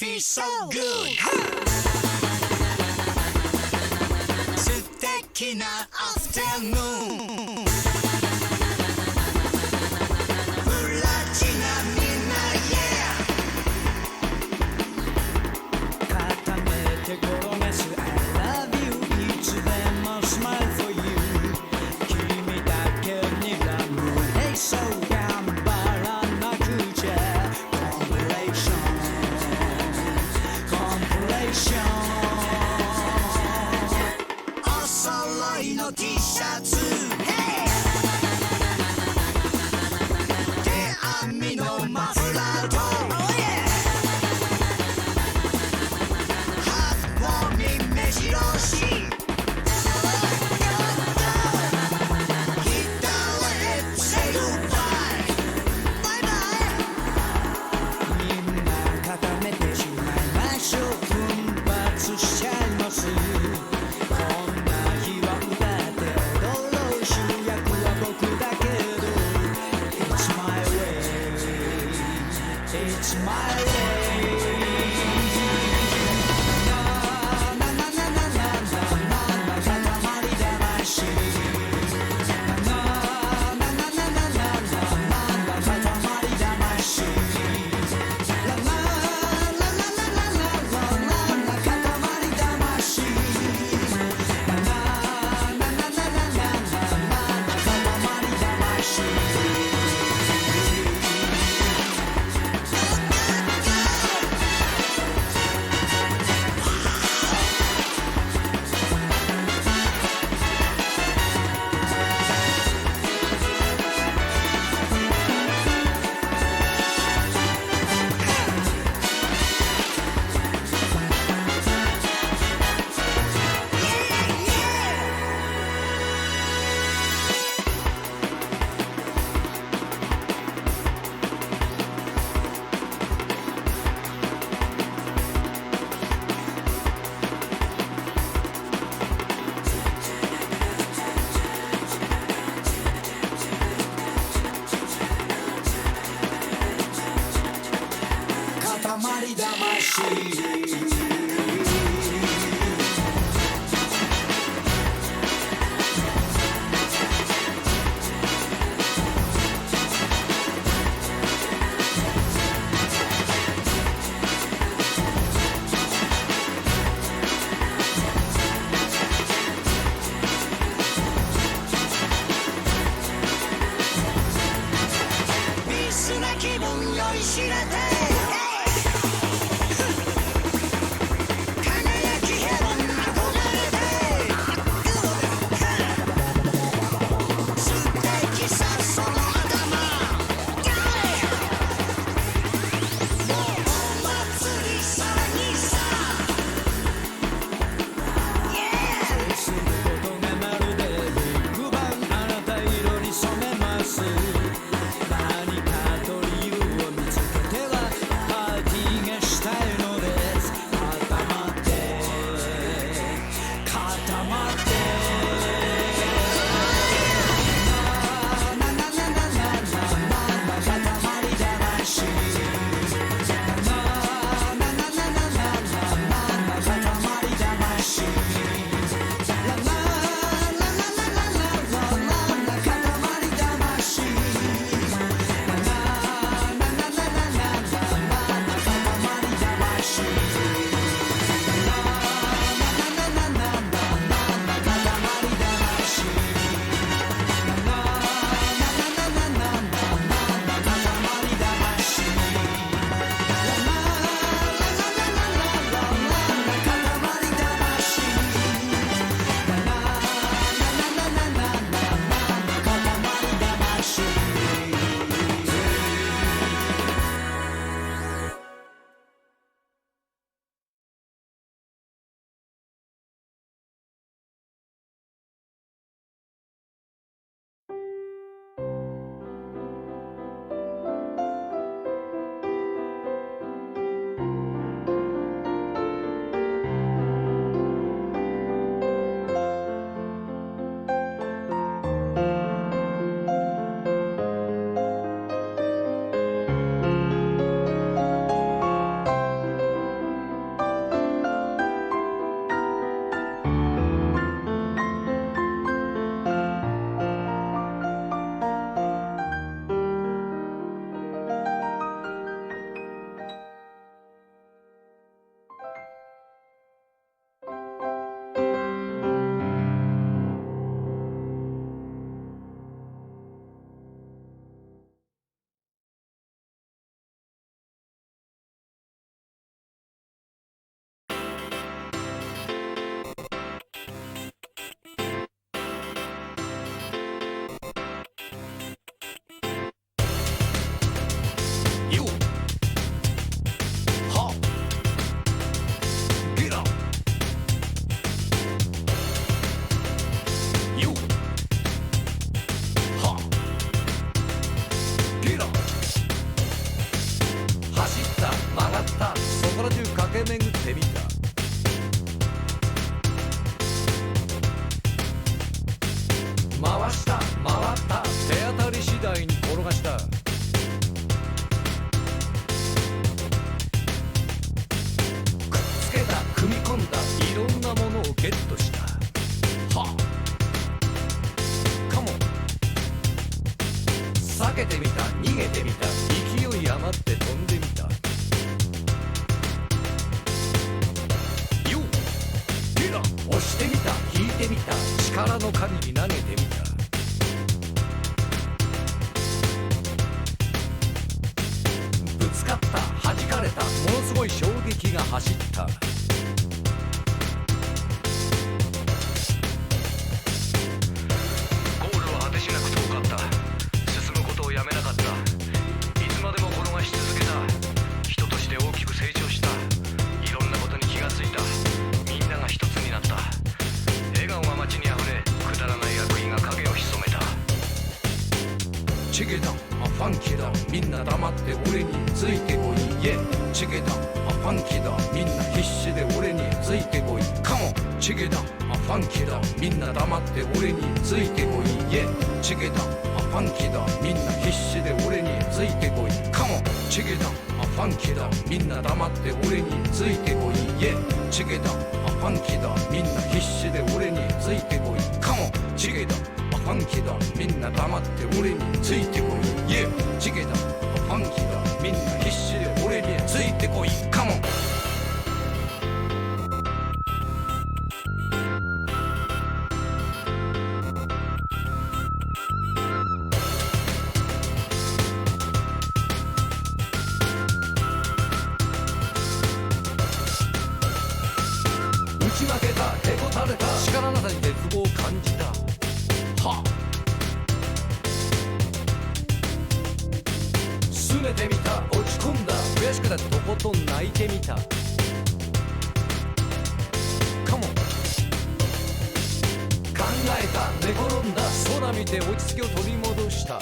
Feel so good 素敵なアフタヌーンプラチナみんな Yeah 固めて転がす I love you いつでも smile for you 君だけにラブ Hey so 頑張らなくちゃお揃いの T シャツ、hey! 手編みのマフラーと、oh yeah! ハーフウォーミン目白押しチゲだファンキーだみんな黙って俺についてこいイエチゲだフファンキーだみんな必死で俺についてこいカモンチゲだファンキーだみんな黙って俺についてこいイエチゲだファンキーだみんな必死で俺についてこいカモンチゲだファンキーだみんな黙って俺についてこいイエチゲだファンキーだみんな必死で俺についてこいカモン打ち負けたへこたれた力なさに絶望を感じたは拗ねてみた落ち込んだ悔しくてとことん泣いてみたカモン考えた寝転んだ空見て落ち着きを取り戻した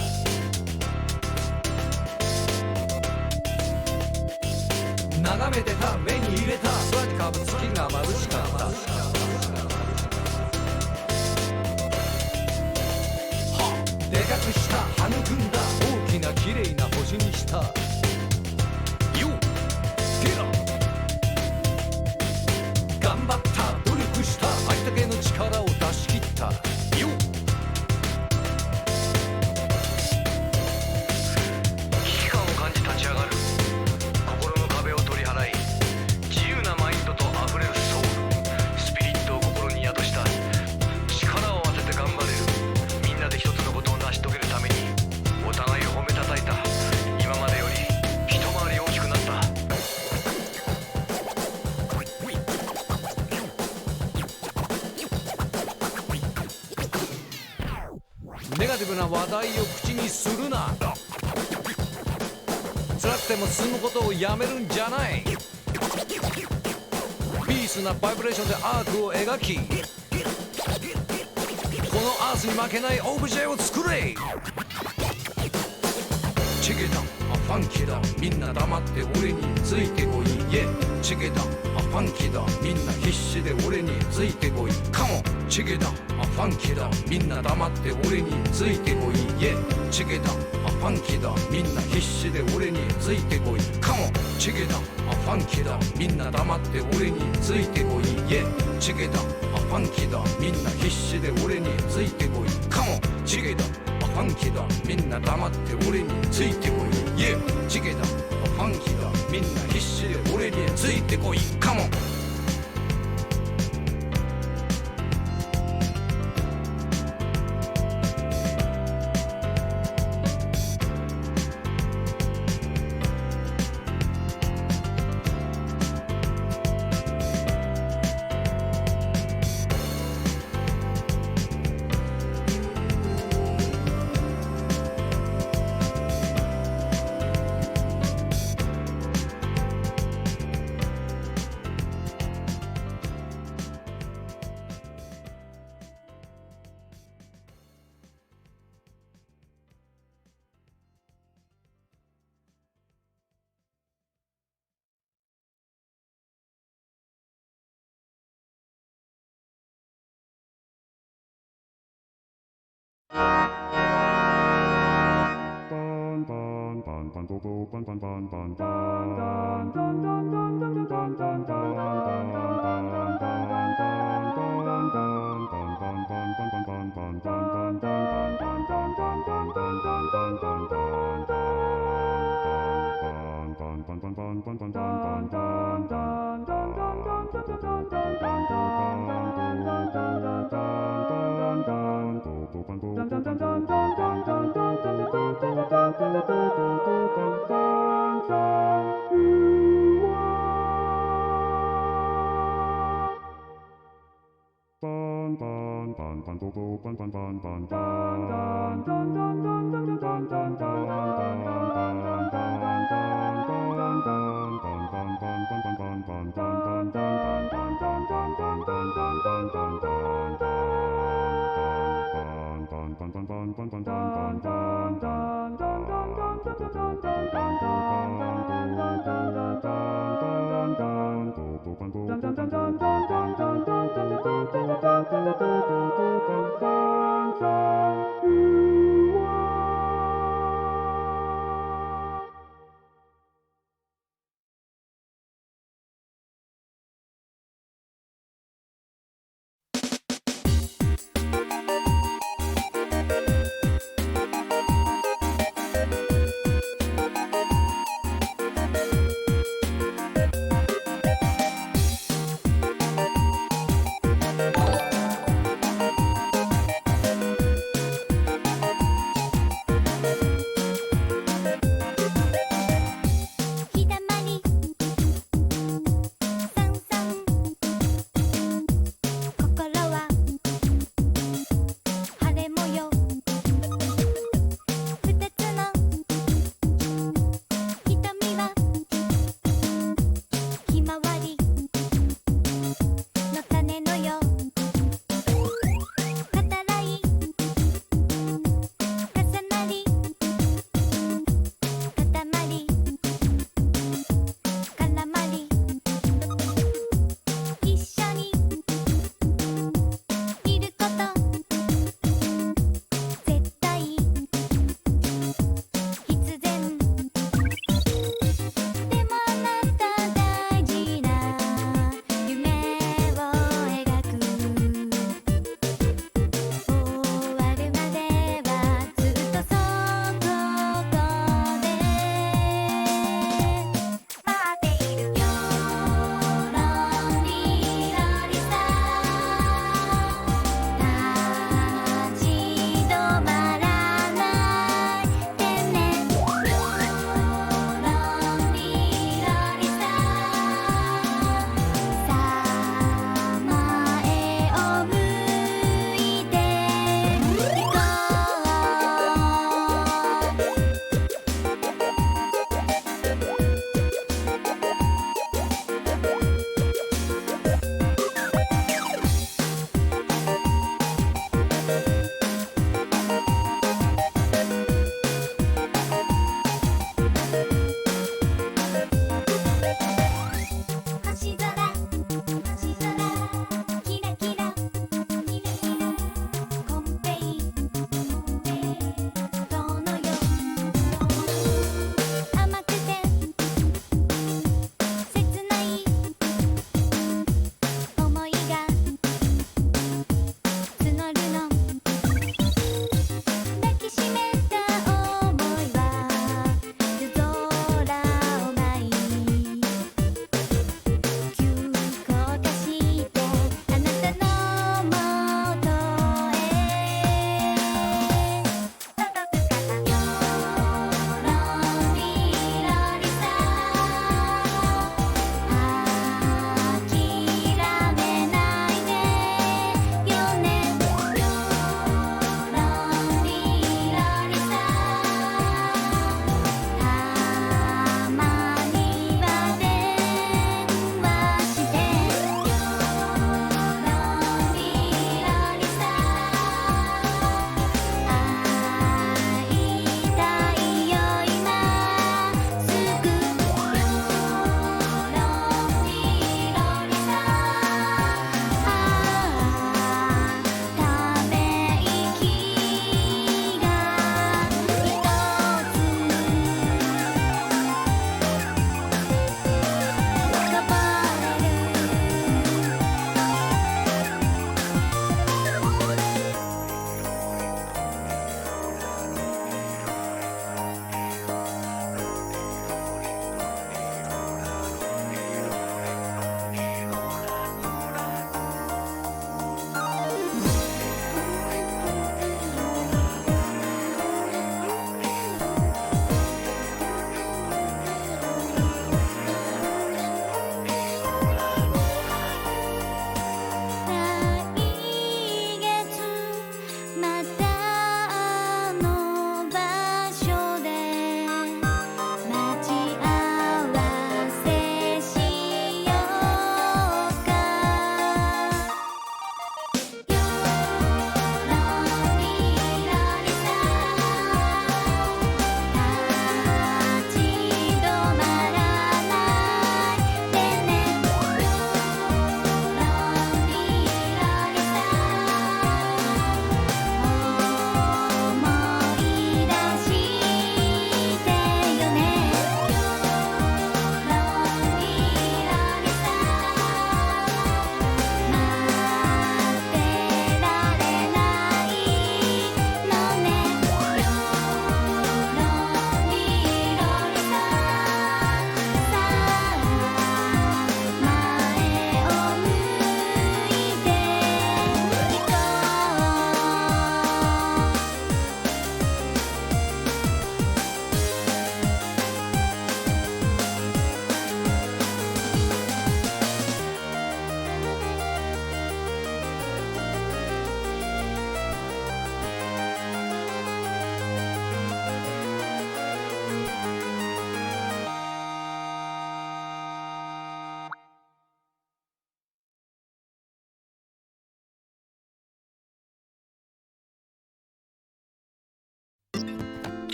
眺めてた目に入れた空にかぶ月が眩しかったでかくした育んだ大きな綺麗な星にしたよゲラ頑張った努力したありったけの力を出し切ったよ危機感を感じ立ち上がる心の壁を取り払い自由なマインドと溢れるソウルスピリットを心に宿した力を合わせて頑張れるみんなで一つのことを成し遂げるためにお互いを褒めたたいた今までより一回り大きくなったネガティブな話題を口にするな辛くても進むことをやめるんじゃないピースなバイブレーションでアートを描きこのアースに負けないオブジェを作れチゲだファンキーだみんな黙って俺についてこいイエチゲだファンキーだみんな必死で俺についてこいカモンチゲだファンキーだみんな黙って俺についてこいイエチゲだファンキーだみんな必死で俺についてこいカモンチゲだファンキーだみんな黙って俺についてこいイエチゲだファンキーだみんな必死で俺についてこいカモンチゲだファンキーだみんな黙って俺についてこいイエチゲだファンキーだみんな必死で俺についてこいカモン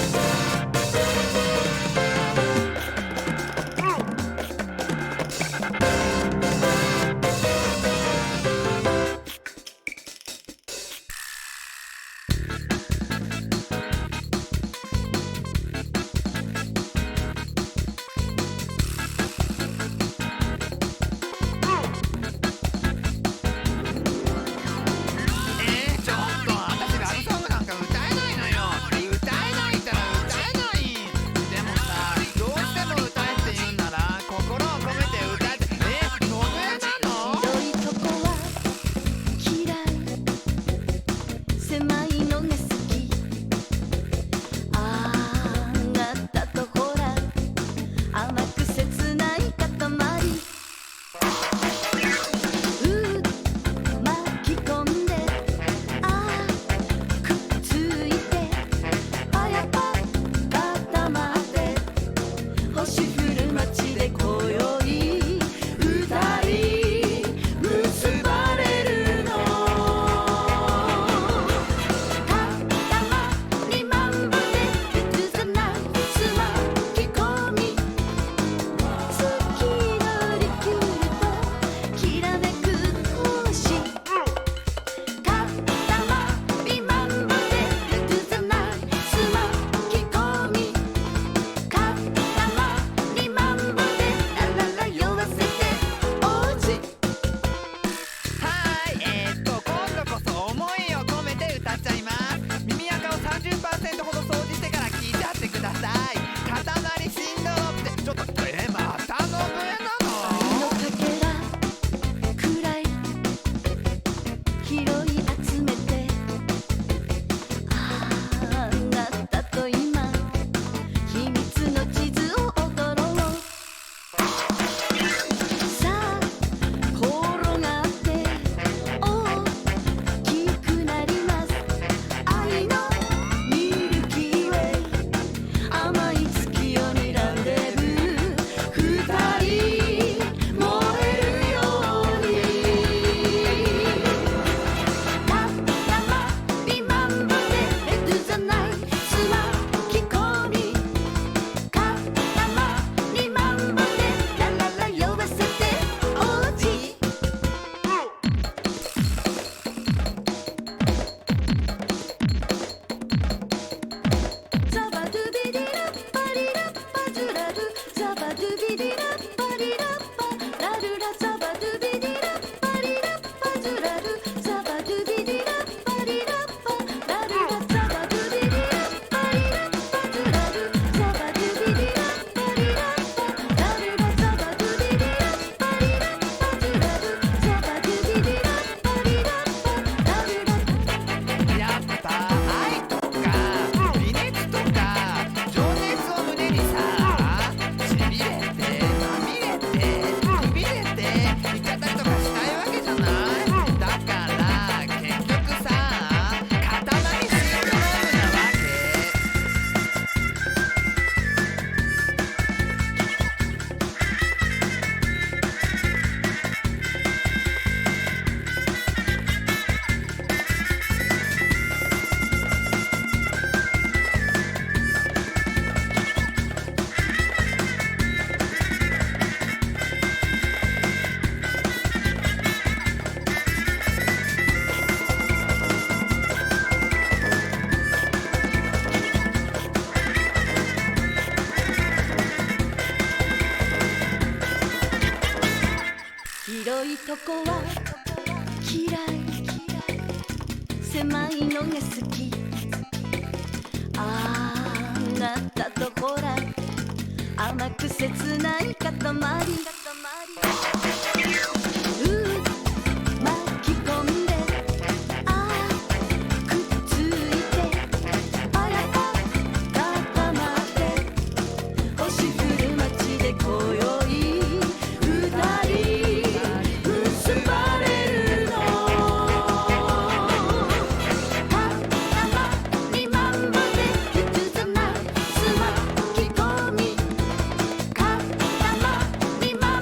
ちょっと私ラブソングなんか歌えないのよ。歌えないったら歌えない。でもさ、どうしても歌えって言うんなら心を込めて歌えって。野笛なの？広いとこは嫌い、狭いのが好き。あなたとほら甘く切ない塊。巻き込んでくっついてパヤパ固まって星降る街で今宵歌い結ばれるの。固まりまんまで映さないつまき込み。月のリキュールときらめく星。固まりまんまで映さないつまき込み。固まりまんまでラララ酔わせて王子。今度こそ思いを込めて歌っちゃいます。耳垢を 30% ほど掃除してから聞いちゃってください。塊振動ってちょっとまた野笛なの？のかけらくらい拾い集めてあなたと今秘密の地図を踊ろう。さあ転がって大きくなります。愛のミルキーウェイ甘い月夜にらんでる二人燃えるように。固まりまんまで映さないつまき込み。固まりまんまでラララ酔わせて王子。ザバドゥビディラッパリラッパズラル。ザバドゥビディラッパリラッパラルラ。ザバドゥビディラッパリラッパズラル。ザバドゥビディラッパリラッパラルラ。ザバドゥビディラッパリラッパズラル。ザバドゥビディラッパリラッパラルラ。ザバドゥビディラッパリラッパズラル。ザバドゥビディラッパリラッパラルラ。やっぱ愛とか微熱とか情熱を胸にさ、しびれてまみれてくびれていっちゃったりとかしたいわけじゃない。だから結局さ、塊シンドロームなわけ。広いとこは嫌い、狭いのが好き。あなたとほら甘く切ない塊。巻き込んでくっついてパヤパ固まって星降る街で今宵二人結ばれるの。固まりまんまで映さないつまき込み。固まりまんま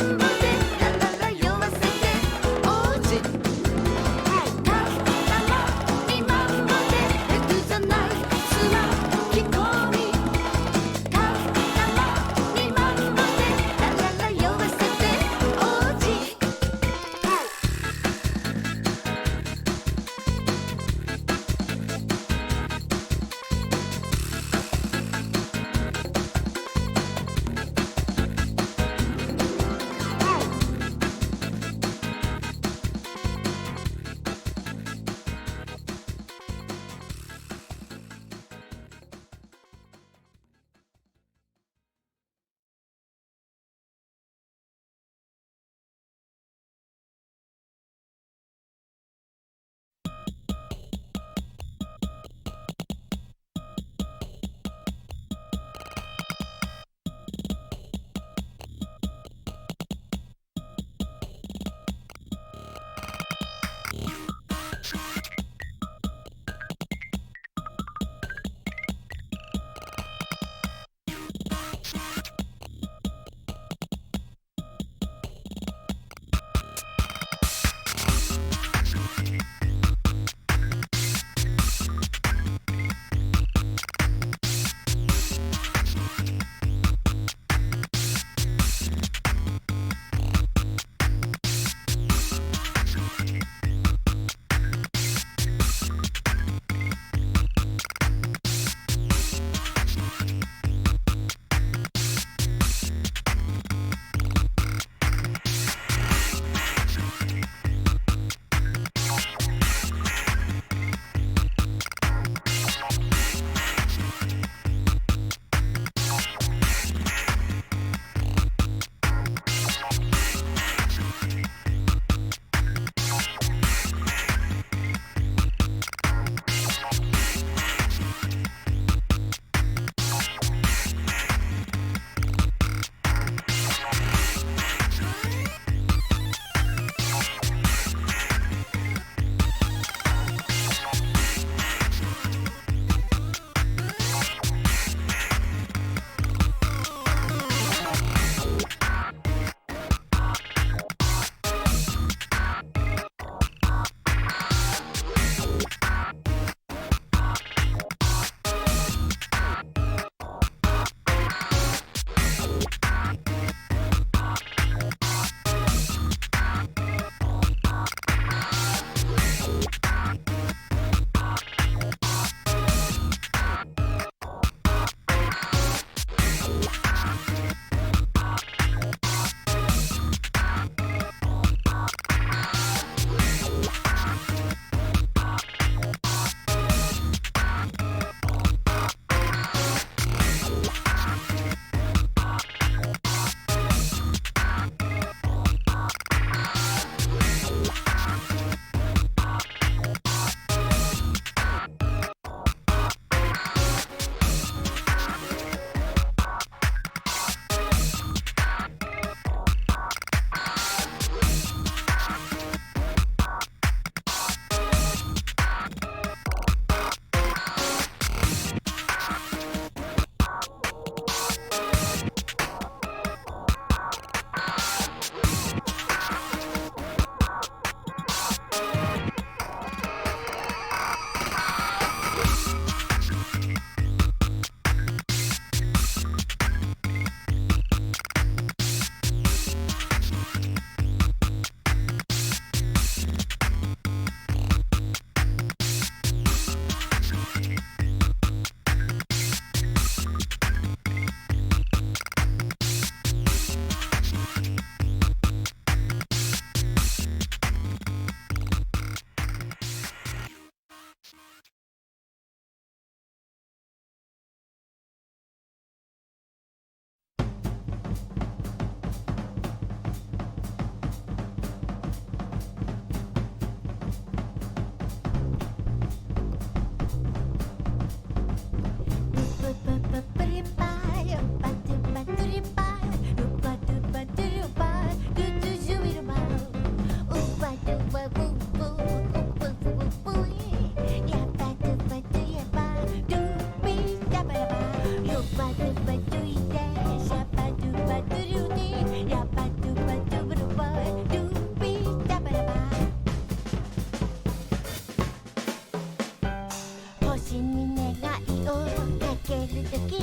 時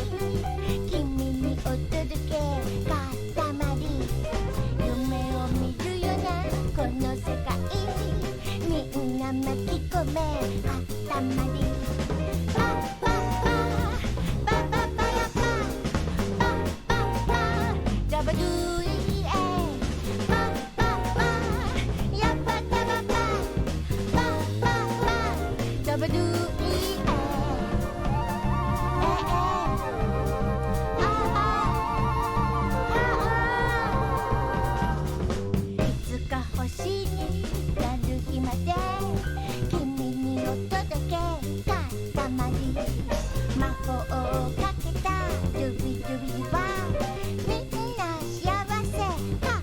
君にお届け塊夢を見るよなこの世界みんな巻き込め塊パッパッパーパッパッパラパーパッパッパーダバドゥイエパッパッパーヤッパダバパーパッパッパーダバドゥイエ星になる日まで君にお届け塊魔法をかけたドゥビドゥビはみんな幸せ塊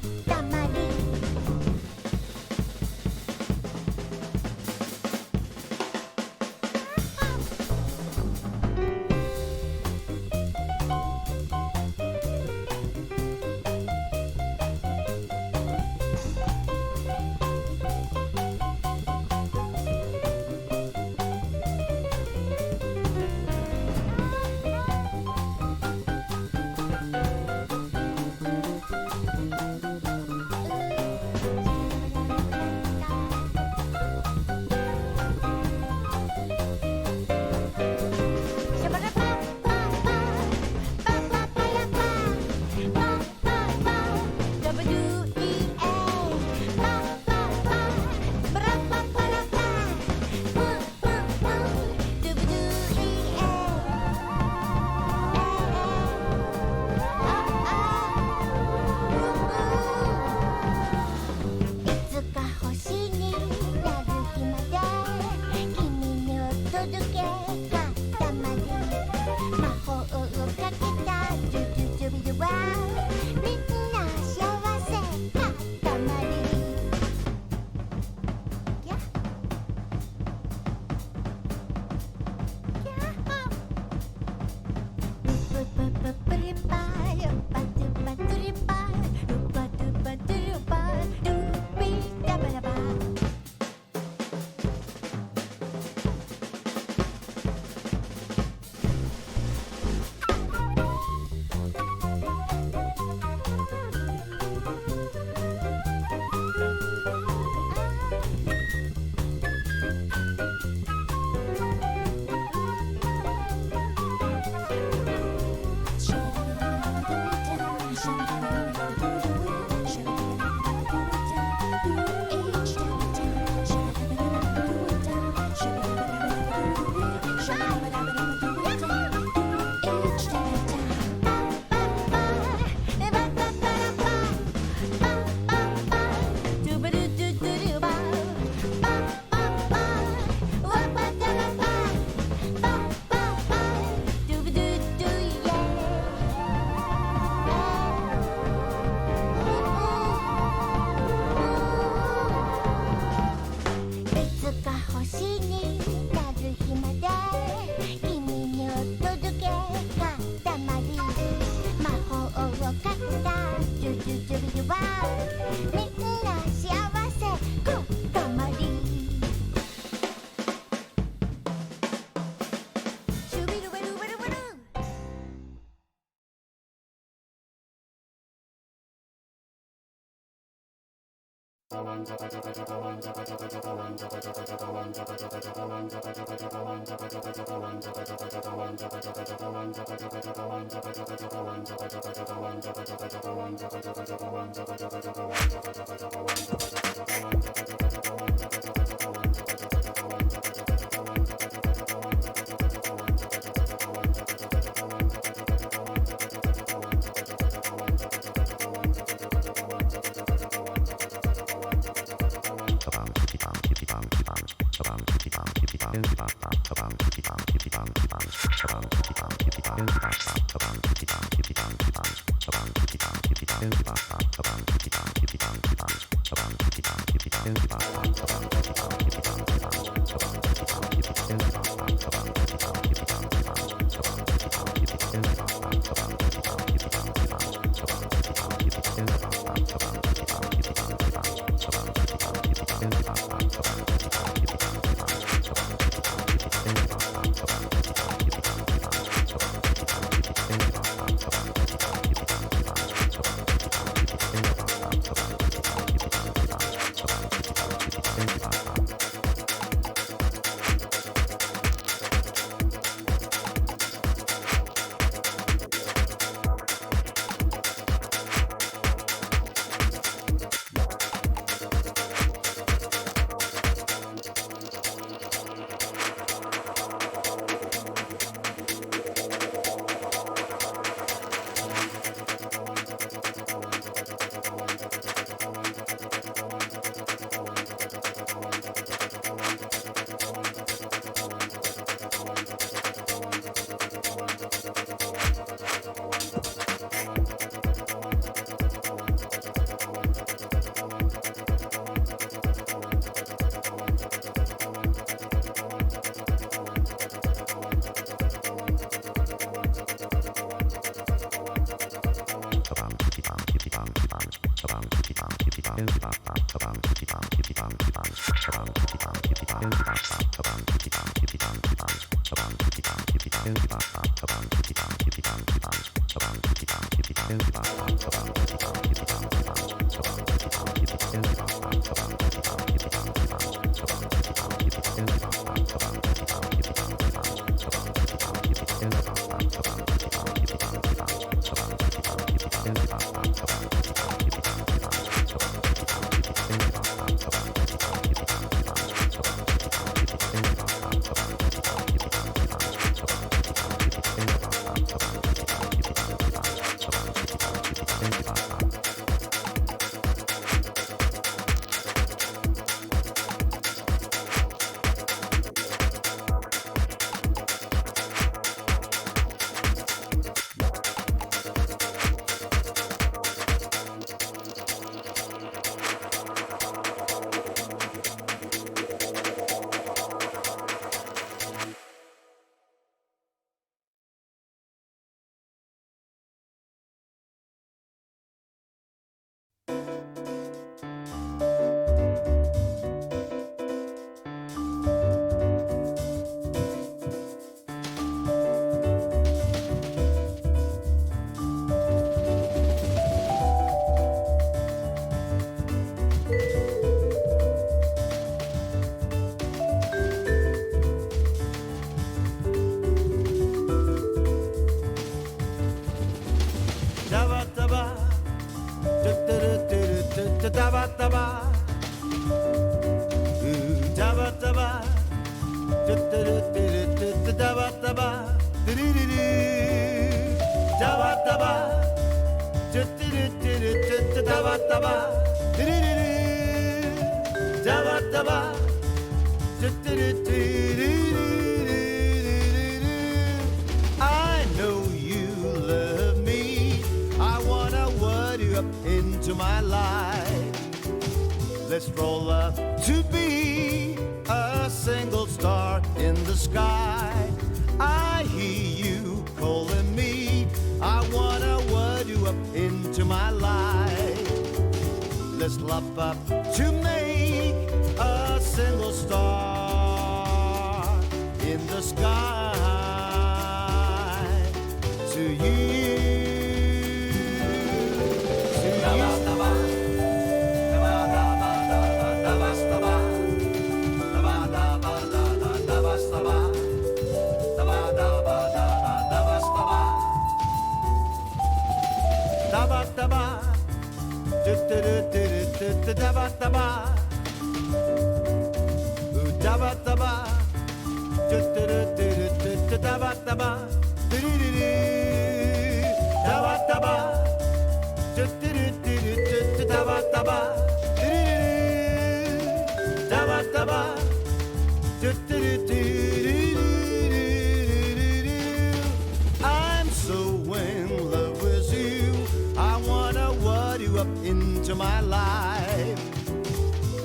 I know you love me. I wanna word you up into my life. Let's roll up to be a single star in the sky. I hear you calling me. I wanna word you up into my life. Let's love up to make a single star in the sky. To you. I'm so in love with you. I wanna word you up into my life.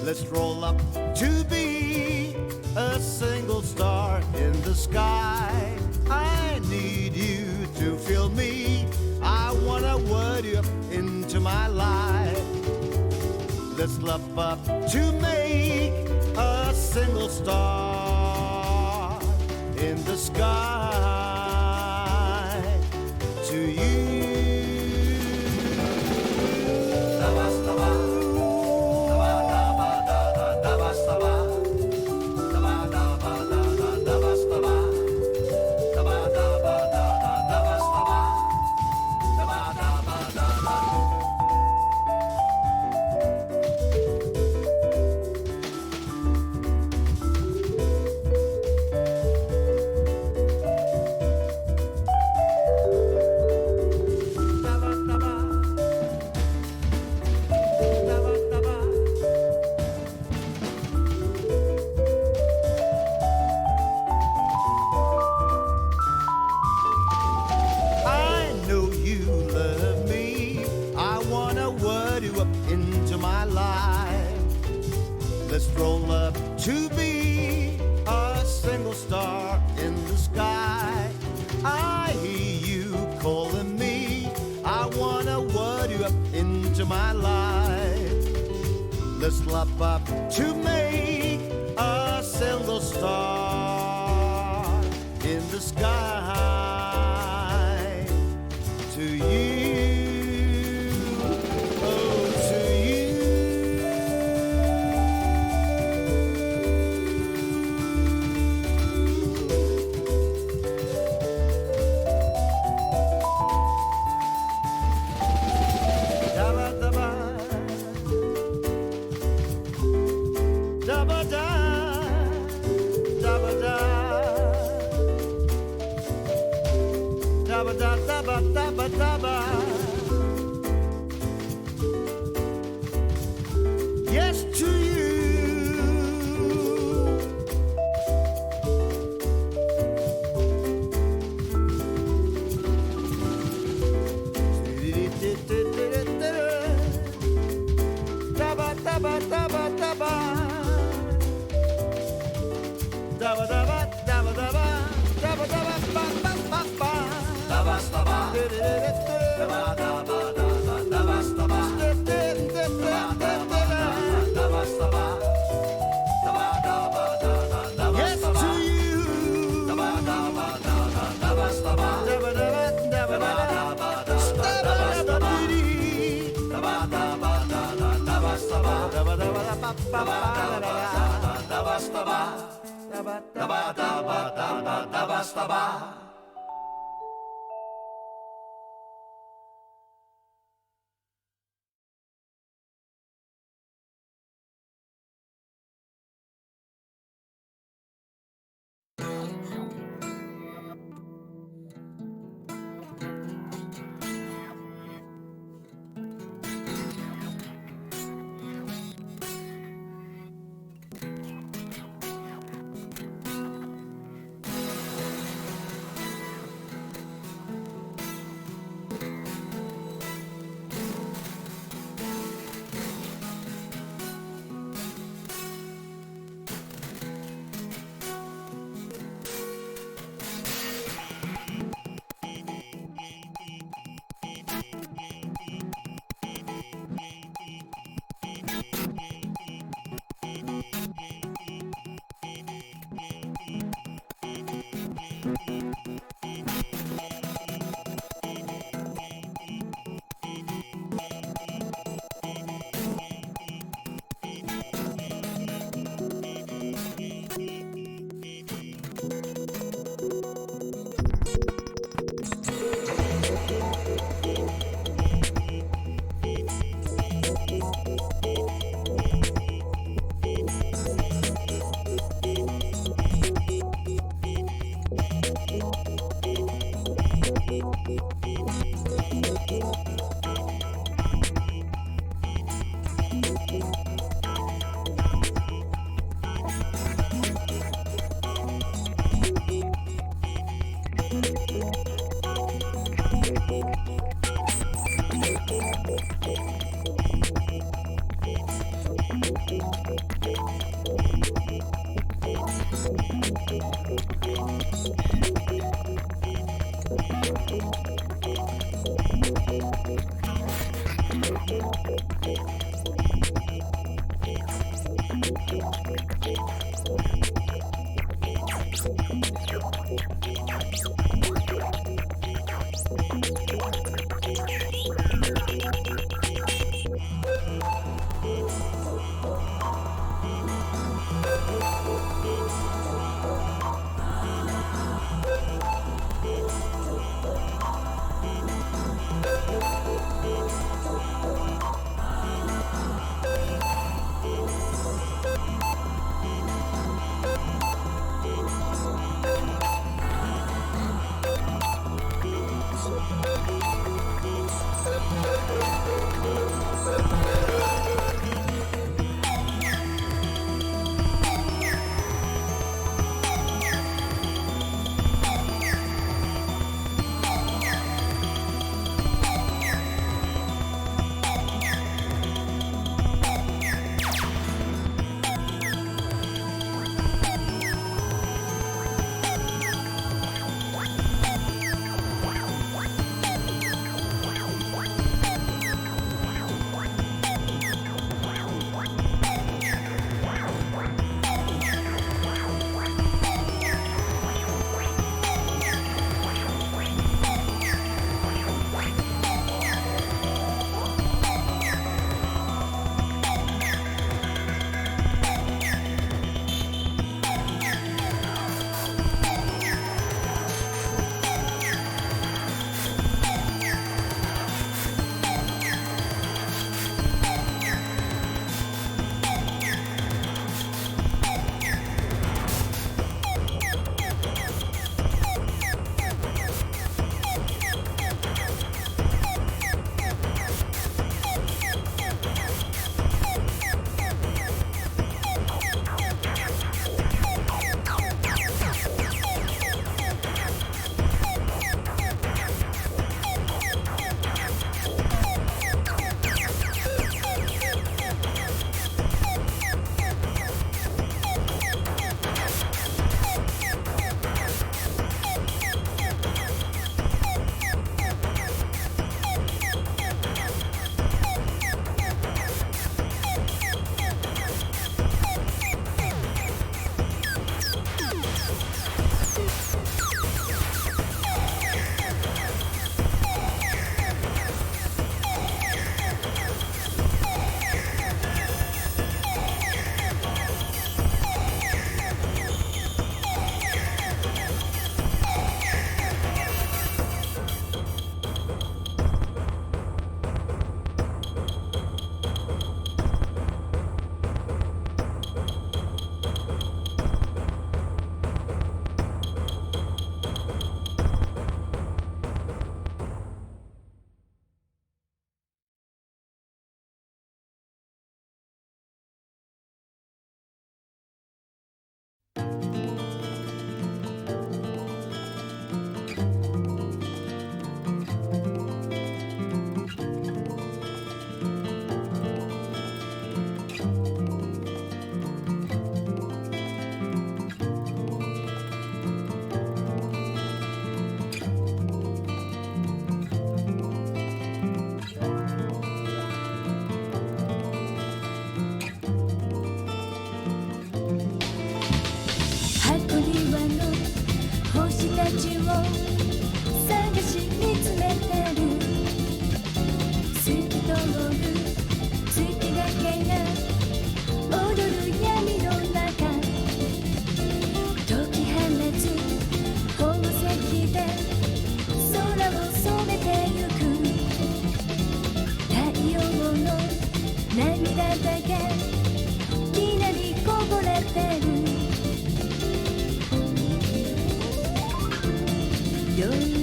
Let's roll up to be a single star in the sky. I need you to feel me. I wanna word you up into my life. Let's love up to make a single star in the sky. To you. up, up to make a single star in the sky. To you, oh, to you. Yes to you. Daba daba daba daba. Daba daba daba daba. Daba daba ba ba ba ba. Daba daba. Daba daba daba daba daba. Yes to you. Daba daba daba daba daba. Daba daba daba daba. Daba daba daba.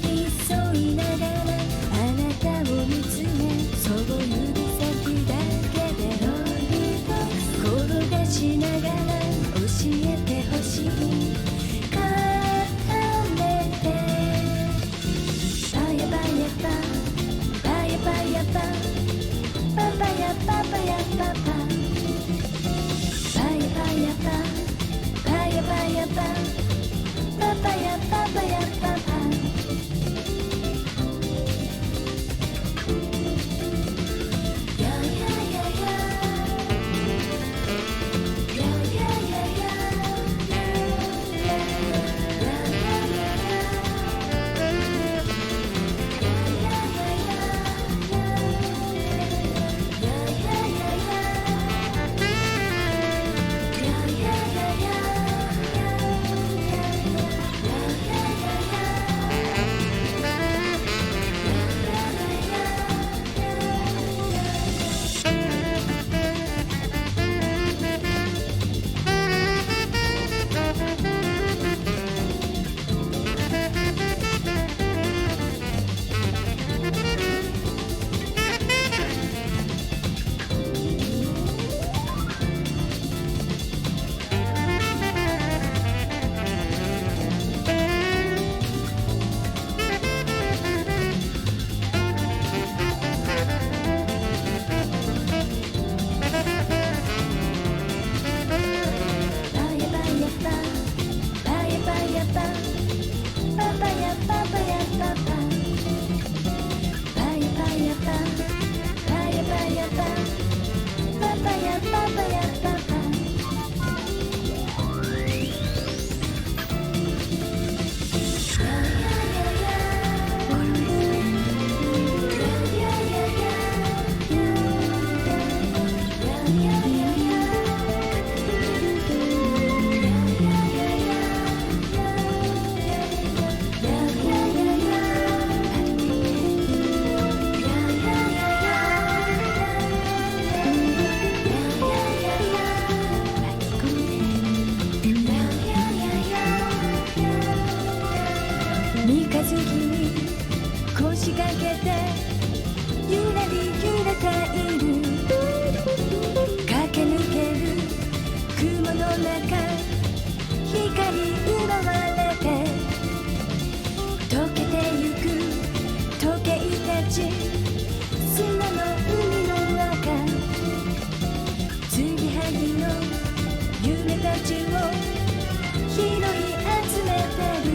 り添いながらあなたを見つめそう指先だけでロリと転がしながら教えてほしい重ねてパヤパヤパパヤパヤパパパヤパパヤパパパヤパヤパパヤパヤパパパヤパパヤパパ三日月に腰掛けてゆらり揺れている駆け抜ける雲の中光奪われて溶けてゆく時計たち砂の海の中継ぎはぎの夢たちを拾い集めてる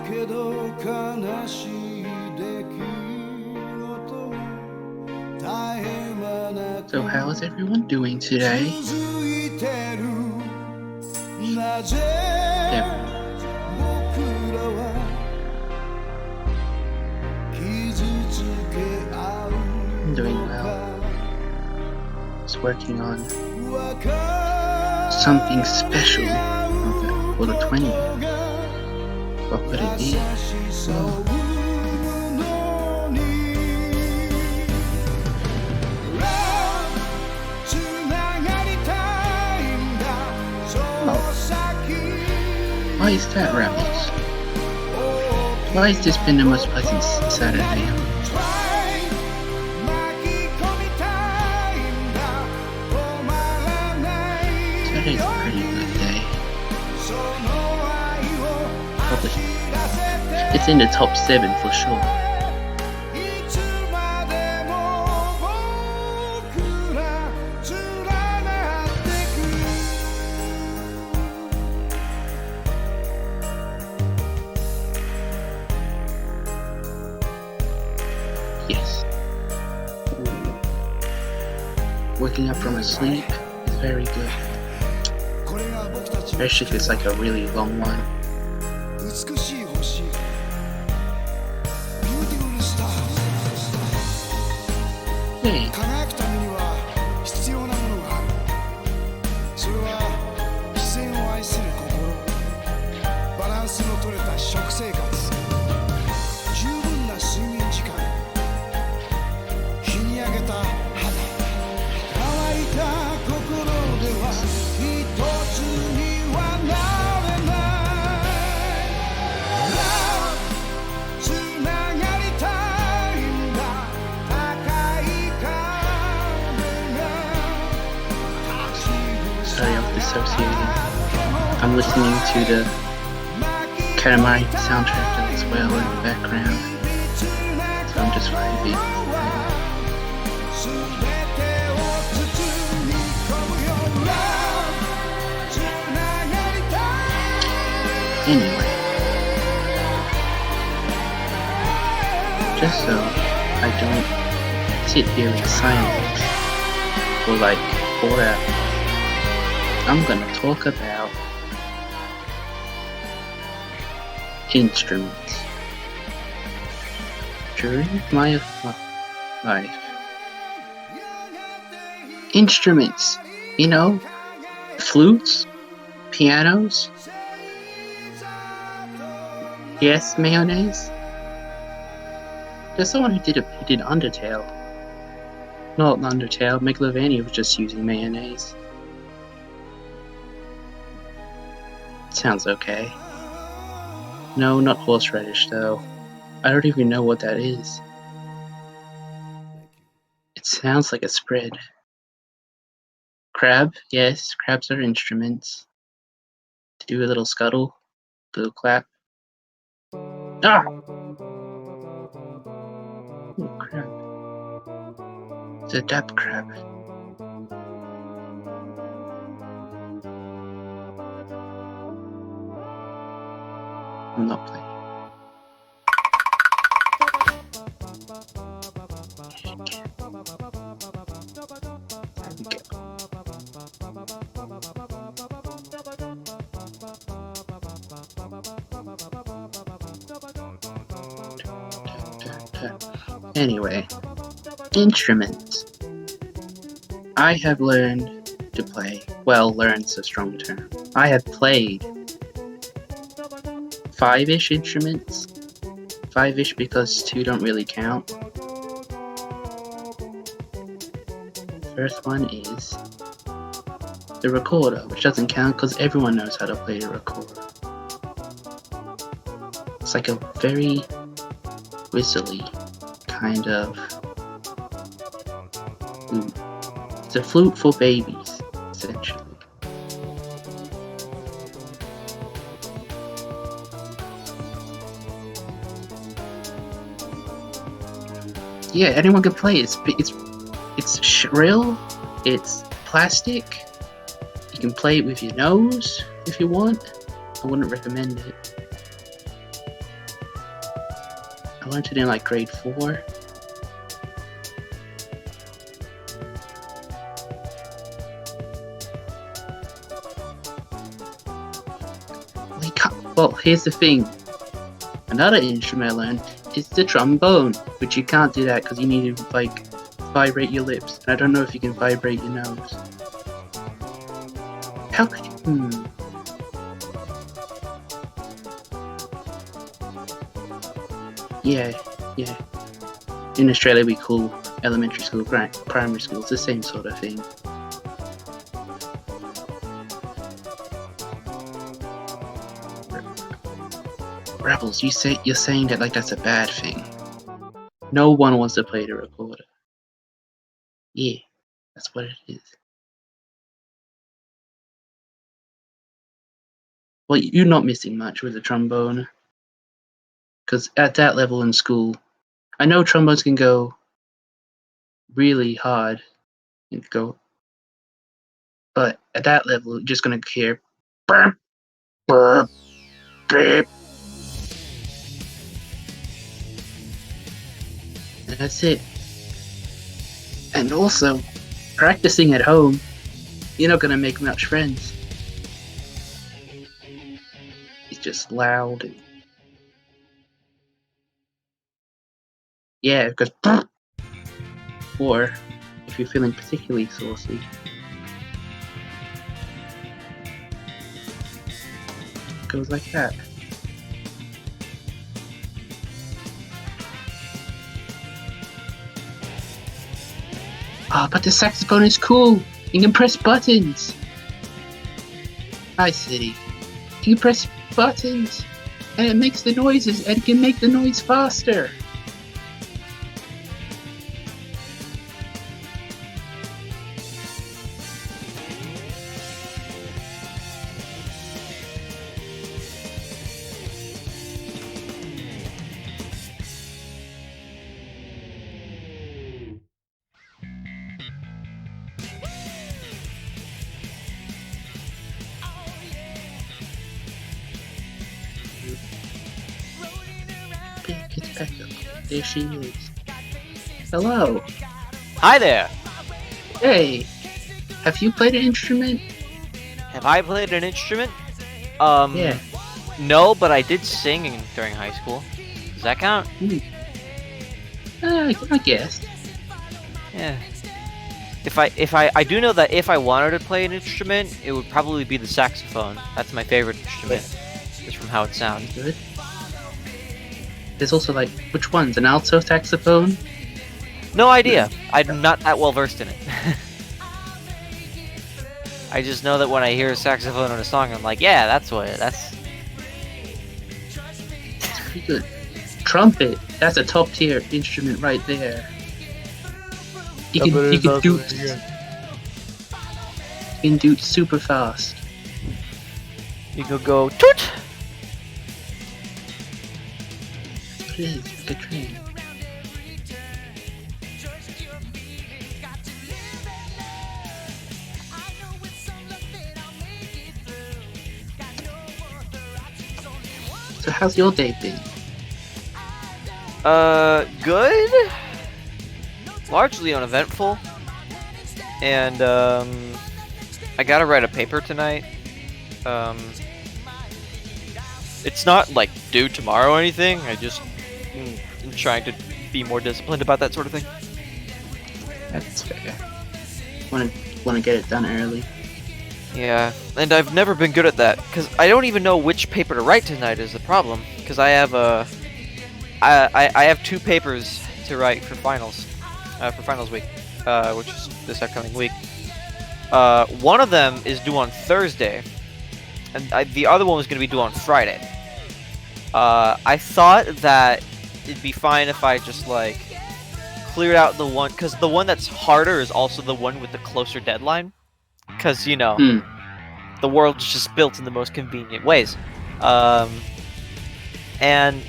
けど悲しい出来事絶え間なく So how is everyone doing today? 続いてるなぜ Everyone. 僕らは傷つけ合う I'm doing のか well. Just working on 分か something special for the 20th. What could it be? 優しさを生むのに Love つながりたいんだその先 Why is that, Rabbits? Why has this been the most pleasant Saturday? Saturday's a pretty good day. Probably. It's in the top 7 for sure. Yes. Waking up from a sleep is very good. Especially if it's like a really long one. 美しい星 Beautiful star Hey, 輝くためには必要なものがあるそれは自然を愛する心バランスの取れた食生活十分な睡眠時間日に焼けた肌乾いた心では一つにはなれないつながりたいんだ高い壁が sorry, I'm dissociating. I'm listening to the Katamari soundtrack as well in the background. So I'm just vibing. Anyway, just so I don't sit here in silence for like 4 hours, I'm gonna talk about instruments. During my life, instruments, you know, flutes, pianos. Yes, mayonnaise. There's someone who did Undertale. Not Undertale. Megalovania was just using mayonnaise. Sounds okay. No, not horseradish though. I don't even know what that is. It sounds like a spread. Crab, yes, crabs are instruments. Do a little scuttle, little clap. Ah! Oh, crab. It's a dap crab. I'm not playing. There we go. Anyway, instruments. I have learned to play. Well, learn's a strong term. I have played 5-ish instruments. 5-ish because 2 don't really count. First one is the recorder, which doesn't count because everyone knows how to play the recorder. It's like a very whistly kind of flute. It's a flute for babies, essentially. Yeah, anyone can play it. It's shrill. It's plastic. You can play it with your nose if you want. I wouldn't recommend it. I learned it in like grade 4. Well, here's the thing. Another instrument I learned is the trombone, but you can't do that because you need to like vibrate your lips. And I don't know if you can vibrate your nose. How could you? Yeah. In Australia, we call elementary school primary school. It's the same sort of thing. Rebels, you're saying that like that's a bad thing. No one wants to play the recorder. Yeah, that's what it is. Well, you're not missing much with the trombone. Because at that level in school, I know trombones can go really hard. But at that level, you're just gonna hear burp, burp, burp. And that's it. And also, practicing at home, you're not gonna make much friends. It's just loud and yeah, because or if you're feeling particularly saucy, it goes like that. Ah, but the saxophone is cool. You can press buttons. Hi, City. You press buttons, and it makes the noises, and it can make the noise faster. It's back up. There she is. Hello. Hi there. Hey. Have you played an instrument? Have I played an instrument? Yeah. No, but I did sing during high school. Does that count? I guess. Yeah. I do know that if I wanted to play an instrument, it would probably be the saxophone. That's my favorite instrument, just from how it sounds. Good. There's also like, which ones? An alto saxophone? No idea. I'm not that well versed in it. I just know that when I hear a saxophone in a song, I'm like, yeah, that's what it. That's Pretty good. Trumpet. That's a top tier instrument right there. You can do it super fast. You could go toot. It is like a train. So how's your day been? Good. Largely uneventful. And I gotta write a paper tonight. It's not like due tomorrow or anything. I just am trying to be more disciplined about that sort of thing. That's fair. Want to get it done early. Yeah, and I've never been good at that because I don't even know which paper to write tonight is the problem. Because I have I have 2 papers to write for finals week, which is this upcoming week. One of them is due on Thursday, and the other one was going to be due on Friday. I thought that it'd be fine if I just like cleared out the one, because the one that's harder is also the one with the closer deadline. Because, you know, the world's just built in the most convenient ways. And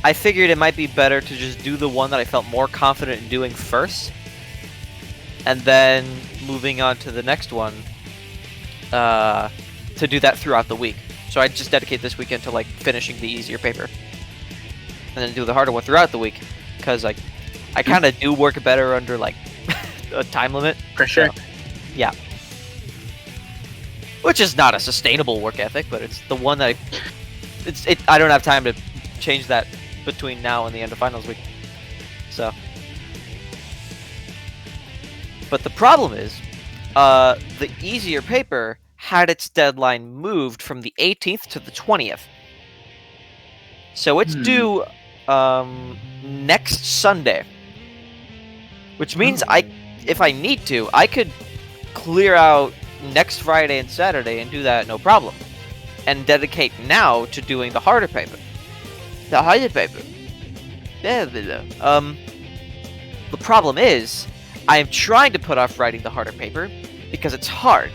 I figured it might be better to just do the one that I felt more confident in doing first. And then moving on to the next one to do that throughout the week. So I just dedicate this weekend to like finishing the easier paper. then do the harder one throughout the week, because like I kind of do work better under like a time limit. Pressure. So, yeah. Which is not a sustainable work ethic, but it's the one that I don't have time to change that between now and the end of finals week. So, but the problem is, the easier paper had its deadline moved from the 18th to the 20th. So it's due next Sunday. Which means if I need to, I could clear out next Friday and Saturday and do that no problem. And dedicate now to doing the harder paper. The harder paper. The problem is, I am trying to put off writing the harder paper because it's hard.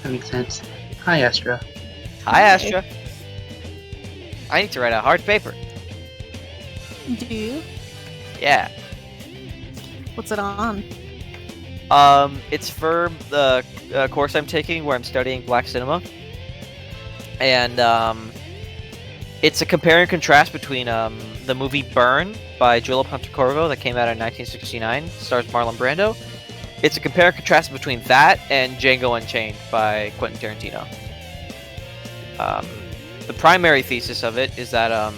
That makes sense. Hi, Astra. Hi, Astra. I need to write a hard paper. Do you? Yeah. What's it on? It's for the course I'm taking where I'm studying black cinema. And, it's a compare and contrast between, the movie Burn by Julia Pontecorvo that came out in 1969, stars Marlon Brando. It's a compare and contrast between that and Django Unchained by Quentin Tarantino. The primary thesis of it is that,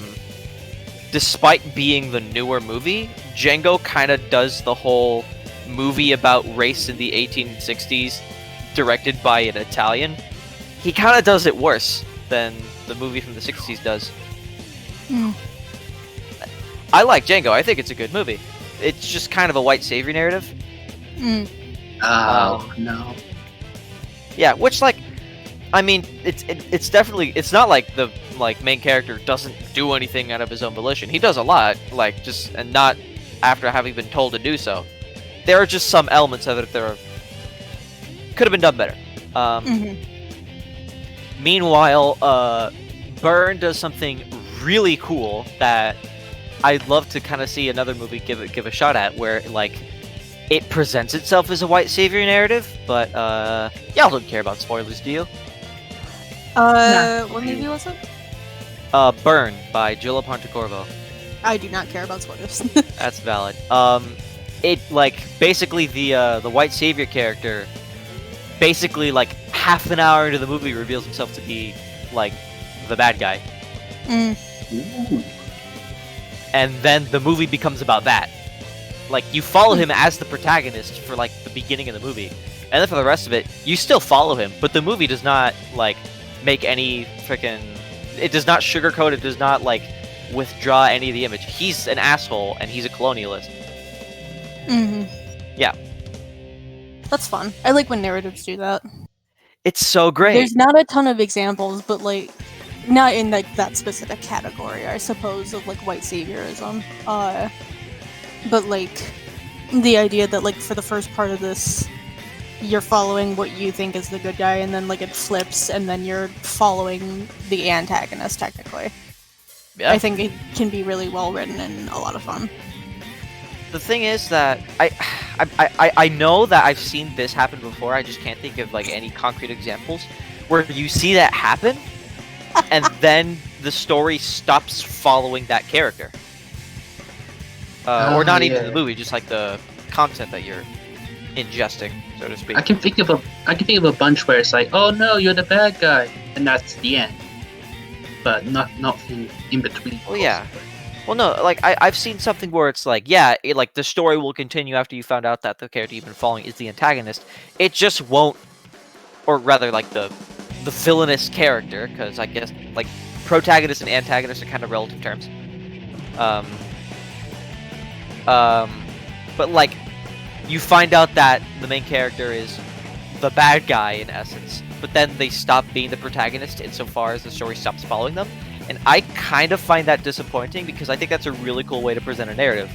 despite being the newer movie, Django kind of does the whole movie about race in the 1860s directed by an Italian. He kind of does it worse than the movie from the 60s does. I like Django. I think it's a good movie. It's just kind of a white savior narrative. Oh, no. Yeah, which, like, I mean, it's definitely, it's not like the main character doesn't do anything out of his own volition. He does a lot, like, just, and not after having been told to do so. There are just some elements of it that could have been done better. Meanwhile, Byrne does something really cool that I'd love to kind of see another movie give a shot at, where like it presents itself as a white savior narrative, but y'all don't care about spoilers, do you? What movie was it? Burn by Julia Pontecorvo. I do not care about spoilers. That's valid. It like basically the white savior character, basically like half an hour into the movie reveals himself to be like the bad guy. Ooh. And then the movie becomes about that. Like, you follow him as the protagonist for, like, the beginning of the movie. And then for the rest of it, you still follow him, but the movie does not, like, make any frickin'... It does not sugarcoat, it does not, like, withdraw any of the image. He's an asshole, and he's a colonialist. Yeah. That's fun. I like when narratives do that. It's so great. There's not a ton of examples, but, like, not in, like, that specific category, I suppose, of, like, white saviorism. But, like, the idea that, like, for the first part of this, you're following what you think is the good guy, and then, like, it flips, and then you're following the antagonist, technically. Yeah. I think it can be really well written and a lot of fun. The thing is that I know that I've seen this happen before, I just can't think of, like, any concrete examples, where you see that happen, and then the story stops following that character. Or not even the movie, just like the content that you're ingesting, so to speak. I can think of a bunch where it's like, oh no, you're the bad guy, and that's the end. But nothing in between. Well, yeah. Well, no, like I've seen something where it's like, yeah, like the story will continue after you found out that the character you've been following is the antagonist. It just won't, or rather, like the villainous character, because I guess like protagonist and antagonist are kind of relative terms. But like you find out that the main character is the bad guy in essence, but then they stop being the protagonist insofar as the story stops following them. And I kind of find that disappointing because I think that's a really cool way to present a narrative.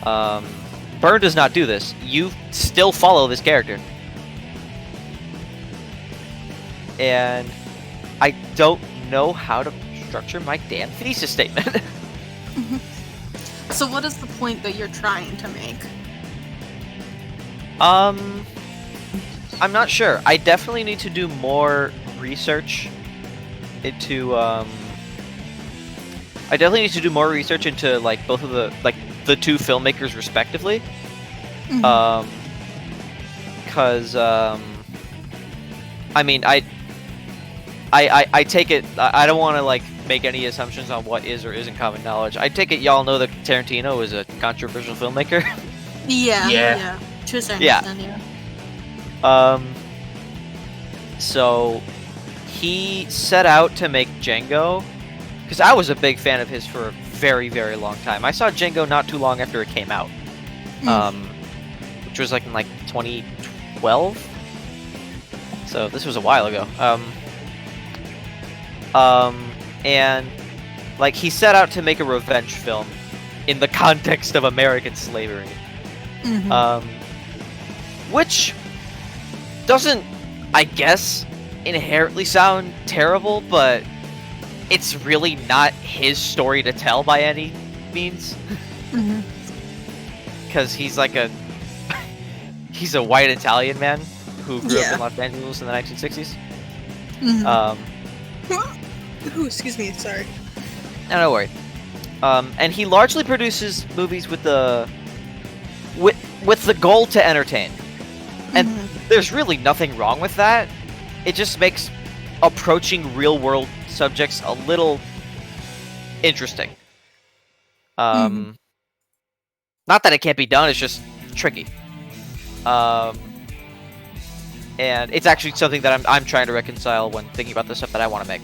Burn does not do this. You still follow this character. And I don't know how to structure my damn thesis statement. So what is the point that you're trying to make? I'm not sure. I definitely need to do more research into, I I definitely need to do more research into like both of the two filmmakers respectively. Mhm. Because I mean, I take it. I don't want to like make any assumptions on what is or isn't common knowledge. I take it y'all know that Tarantino is a controversial filmmaker. Yeah. Yeah. To a certain Yeah. extent, yeah. So he set out to make Django, because I was a big fan of his for a very, very long time. I saw Django not too long after it came out, which was like in like 2012. So this was a while ago. And like he set out to make a revenge film in the context of American slavery. Which doesn't, I guess, inherently sound terrible, but it's really not his story to tell by any means. Because he's like he's a white Italian man who grew up in Los Angeles in the 1960s. Ooh, excuse me, sorry. No, don't worry. And he largely produces movies with the goal to entertain. And there's really nothing wrong with that. It just makes approaching real-world subjects a little interesting. Not that it can't be done, it's just tricky. And it's actually something that I'm trying to reconcile when thinking about the stuff that I want to make.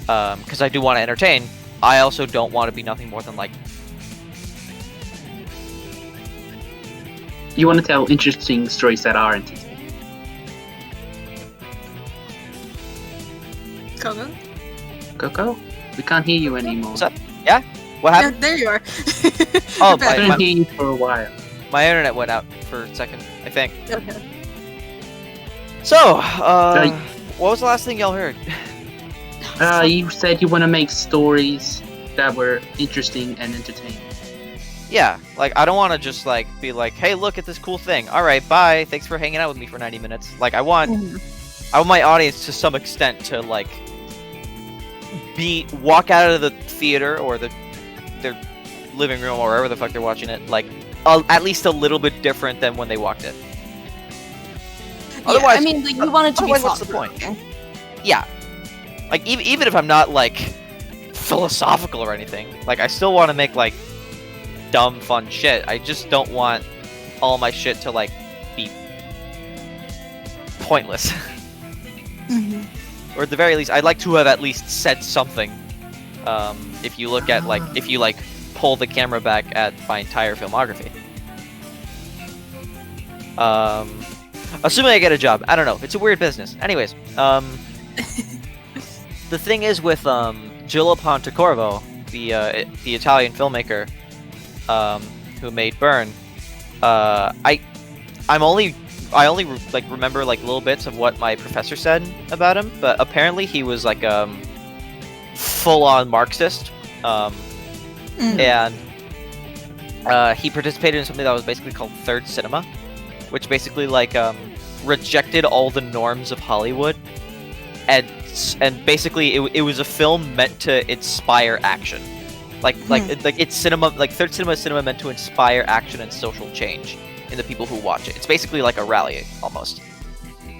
Because I do want to entertain. I also don't want to be nothing more than like... You want to tell interesting stories that are interesting. Coco? Coco? We can't hear you anymore. What's up? Yeah? What Yeah, happened? there you are. Oh, You're back. I couldn't hear you for a while. My internet went out for a second, I think. Okay. So, what was the last thing y'all heard? You said you want to make stories that were interesting and entertaining. Yeah, like, I don't want to just, like, be like, hey, look at this cool thing. Alright, bye. Thanks for hanging out with me for 90 minutes. Like, I want my audience to some extent to, like, walk out of the theater or their living room or wherever the fuck they're watching it, like, at least a little bit different than when they walked in. Otherwise, I mean, like, you want it to be what's the point? Yeah. Like, even if I'm not, like, philosophical or anything, like, I still want to make, like, dumb, fun shit. I just don't want all my shit to, like, be pointless. Or at the very least, I'd like to have at least said something. If you look at, like, if you, like, pull the camera back at my entire filmography. Assuming I get a job. I don't know. It's a weird business. Anyways, the thing is with Gillo Pontecorvo, the Italian filmmaker who made Burn, I only like remember like little bits of what my professor said about him, but apparently he was like full-on Marxist, and he participated in something that was basically called Third Cinema, which basically like rejected all the norms of Hollywood, and basically it was a film meant to inspire action, like it's cinema, like Third Cinema is cinema meant to inspire action and social change in the people who watch it. It's basically like a rally almost,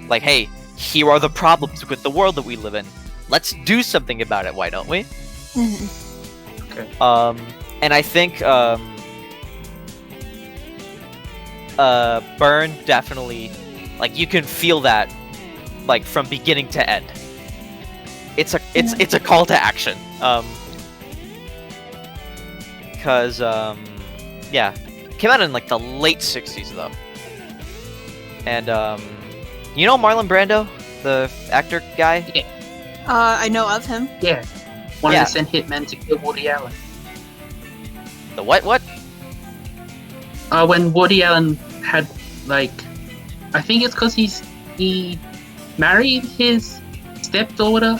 like, hey, here are the problems with the world that we live in, let's do something about it, why don't we? Okay. And I think Burn definitely, like, you can feel that, like, from beginning to end. It's a call to action. Because yeah, came out in like the late '60s though. And you know Marlon Brando, the actor guy? Yeah. I know of him. Yeah. Wanted to send hitmen to kill Woody Allen. The what? When Woody Allen had, like, I think it's because he married his stepdaughter.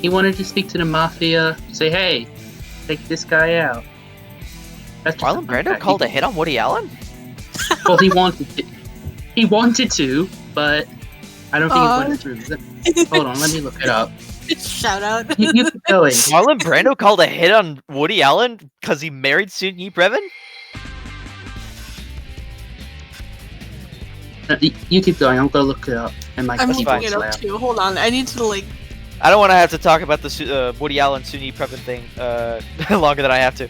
He wanted to speak to the mafia, say, hey, take this guy out. That's Marlon Brando called a hit on Woody Allen? Well, he wanted to. He wanted to, but I don't think it went through. Hold on, let me look it up. Shout out. You keep going. Marlon Brando called a hit on Woody Allen because he married Soon-Yi Previn? You keep going. I'm gonna look it up. And my I'm keyboard's looking it up loud. too. Hold on, I need to like. I don't want to have to talk about the Woody Allen Soon-Yi Previn thing longer than I have to.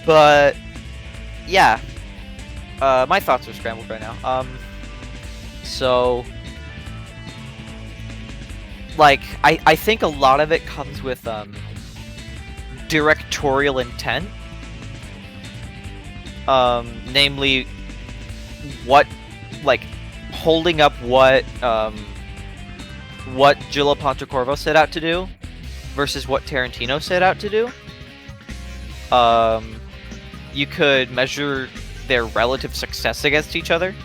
But yeah, my thoughts are scrambled right now. So like I think a lot of it comes with directorial intent. Namely, what like holding up what Gillo Pontecorvo set out to do versus what Tarantino set out to do. You could measure their relative success against each other.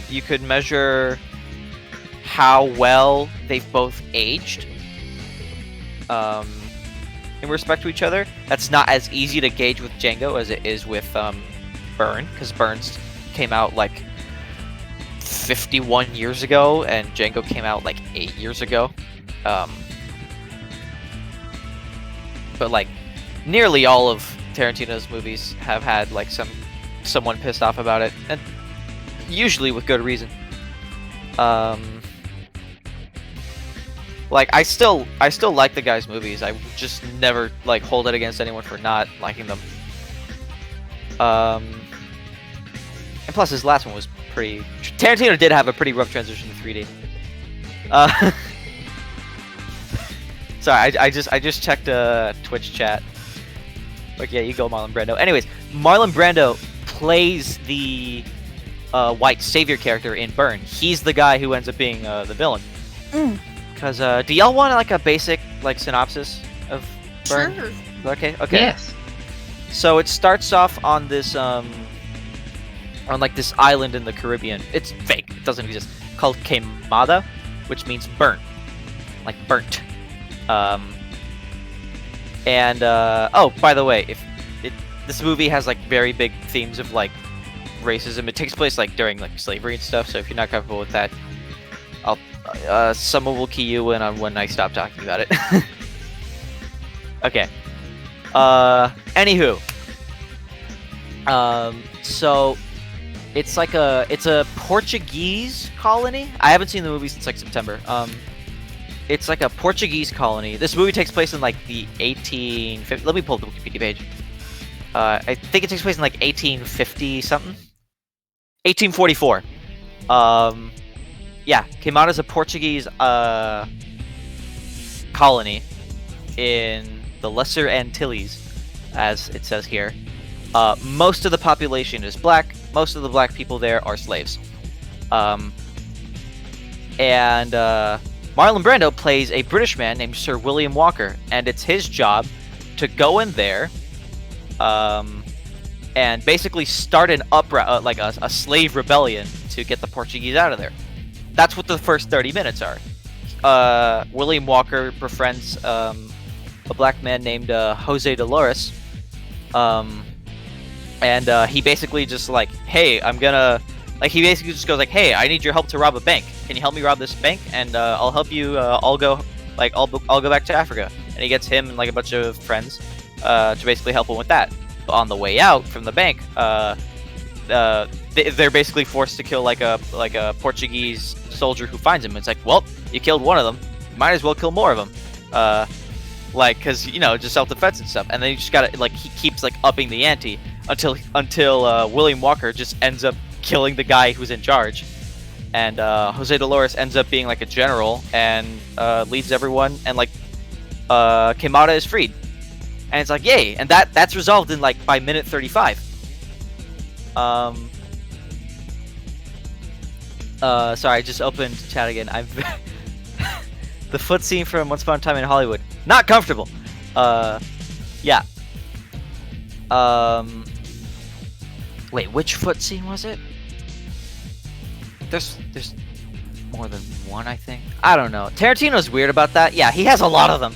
You could measure how well they've both aged in respect to each other. That's not as easy to gauge with Django as it is with Burn, because Burns came out like 51 years ago and Django came out like 8 years ago. But like nearly all of Tarantino's movies have had like someone pissed off about it, and usually with good reason. Like I still like the guy's movies. I just never like hold it against anyone for not liking them. And plus his last one was pretty. Tarantino did have a pretty rough transition to 3D. Sorry, I just checked Twitch chat. Like, yeah, you go, Marlon Brando. Anyways, Marlon Brando plays the white savior character in Burn. He's the guy who ends up being the villain. Because do y'all want like a basic like synopsis of Burn? Sure. Okay. Yes. So it starts off on this on like this island in the Caribbean. It's fake. It doesn't exist. Called Queimada, which means burnt, like burnt. Oh, by the way, this movie has like very big themes of like racism. It takes place like during like slavery and stuff. So if you're not comfortable with that, someone will key you in on when I stop talking about it. Okay. Anywho. So it's like it's a Portuguese colony. I haven't seen the movie since like September. It's like a Portuguese colony. This movie takes place in like the 1850. Let me pull up the Wikipedia page. I think it takes place in like 1850 something. 1844. Yeah, Queimada is a Portuguese colony in the Lesser Antilles, as it says here. Most of the population is black. Most of the black people there are slaves. Marlon Brando plays a British man named Sir William Walker, and it's his job to go in there and basically start an like a slave rebellion to get the Portuguese out of there. That's what the first 30 minutes are. William Walker befriends a black man named Jose Dolores, and he basically just like, hey, I'm gonna... Like, he basically just goes like, hey, I need your help to rob a bank. Can you help me rob this bank? And I'll help you, I'll go back to Africa. And he gets him and like a bunch of friends to basically help him with that. But on the way out from the bank, they're basically forced to kill like a Portuguese soldier who finds him. It's like, well, you killed one of them, you might as well kill more of them. Like, cause you know, just self-defense and stuff. And then you just gotta like, he keeps like upping the ante until William Walker just ends up killing the guy who's in charge, and Jose Dolores ends up being like a general and leads everyone, and like Queimada is freed, and it's like, yay! And that's resolved in like by minute 35. Sorry, I just opened chat again. The foot scene from Once Upon a Time in Hollywood, not comfortable. Yeah. Wait, which foot scene was it? There's more than one, I think. I don't know. Tarantino's weird about that. Yeah, he has a lot of them.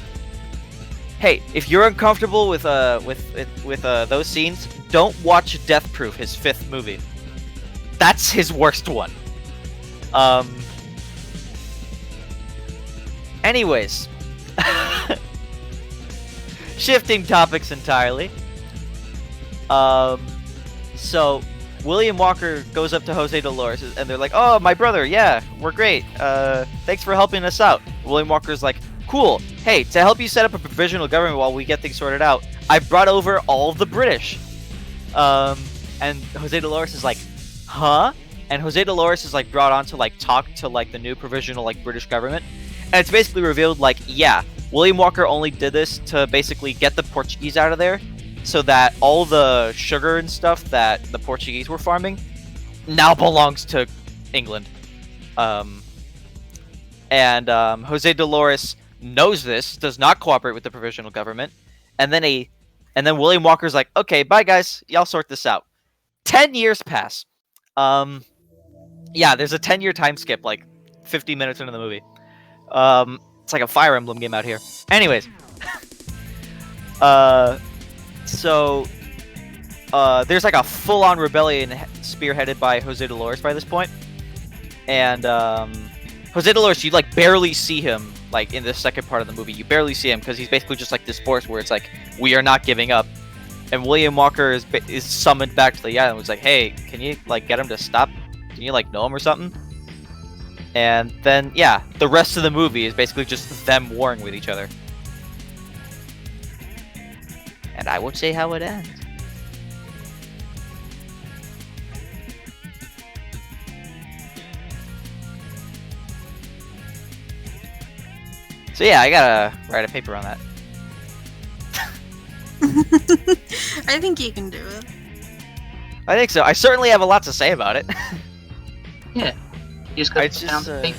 Hey, if you're uncomfortable with those scenes, don't watch Death Proof, his 5th movie. That's his worst one. Anyways, shifting topics entirely. So William Walker goes up to Jose Dolores and they're like, "Oh, my brother, yeah, we're great. Thanks for helping us out." William Walker's like, "Cool. Hey, to help you set up a provisional government while we get things sorted out, I brought over all the British." And Jose Dolores is like, "Huh?" And Jose Dolores is like brought on to like talk to like the new provisional like British government, and it's basically revealed like, yeah, William Walker only did this to basically get the Portuguese out of there, so that all the sugar and stuff that the Portuguese were farming now belongs to England. Jose Dolores knows this, does not cooperate with the provisional government, and then William Walker's like, "Okay, bye guys, y'all sort this out." 10 years pass. Yeah, there's a 10-year time skip, like 50 minutes into the movie. It's like a Fire Emblem game out here. Anyways, there's like a full-on rebellion spearheaded by Jose Dolores by this point, and Jose Dolores, you like barely see him like in the second part of the movie. You barely see him because he's basically just like this force where it's like, we are not giving up. And William Walker is summoned back to the island. Was like, "Hey, can you like get him to stop? Can you like know him or something?" And then yeah, the rest of the movie is basically just them warring with each other. And I won't say how it ends. So yeah, I gotta write a paper on that. I think you can do it. I think so. I certainly have a lot to say about it. Yeah. You just gotta It's put down just, the paper.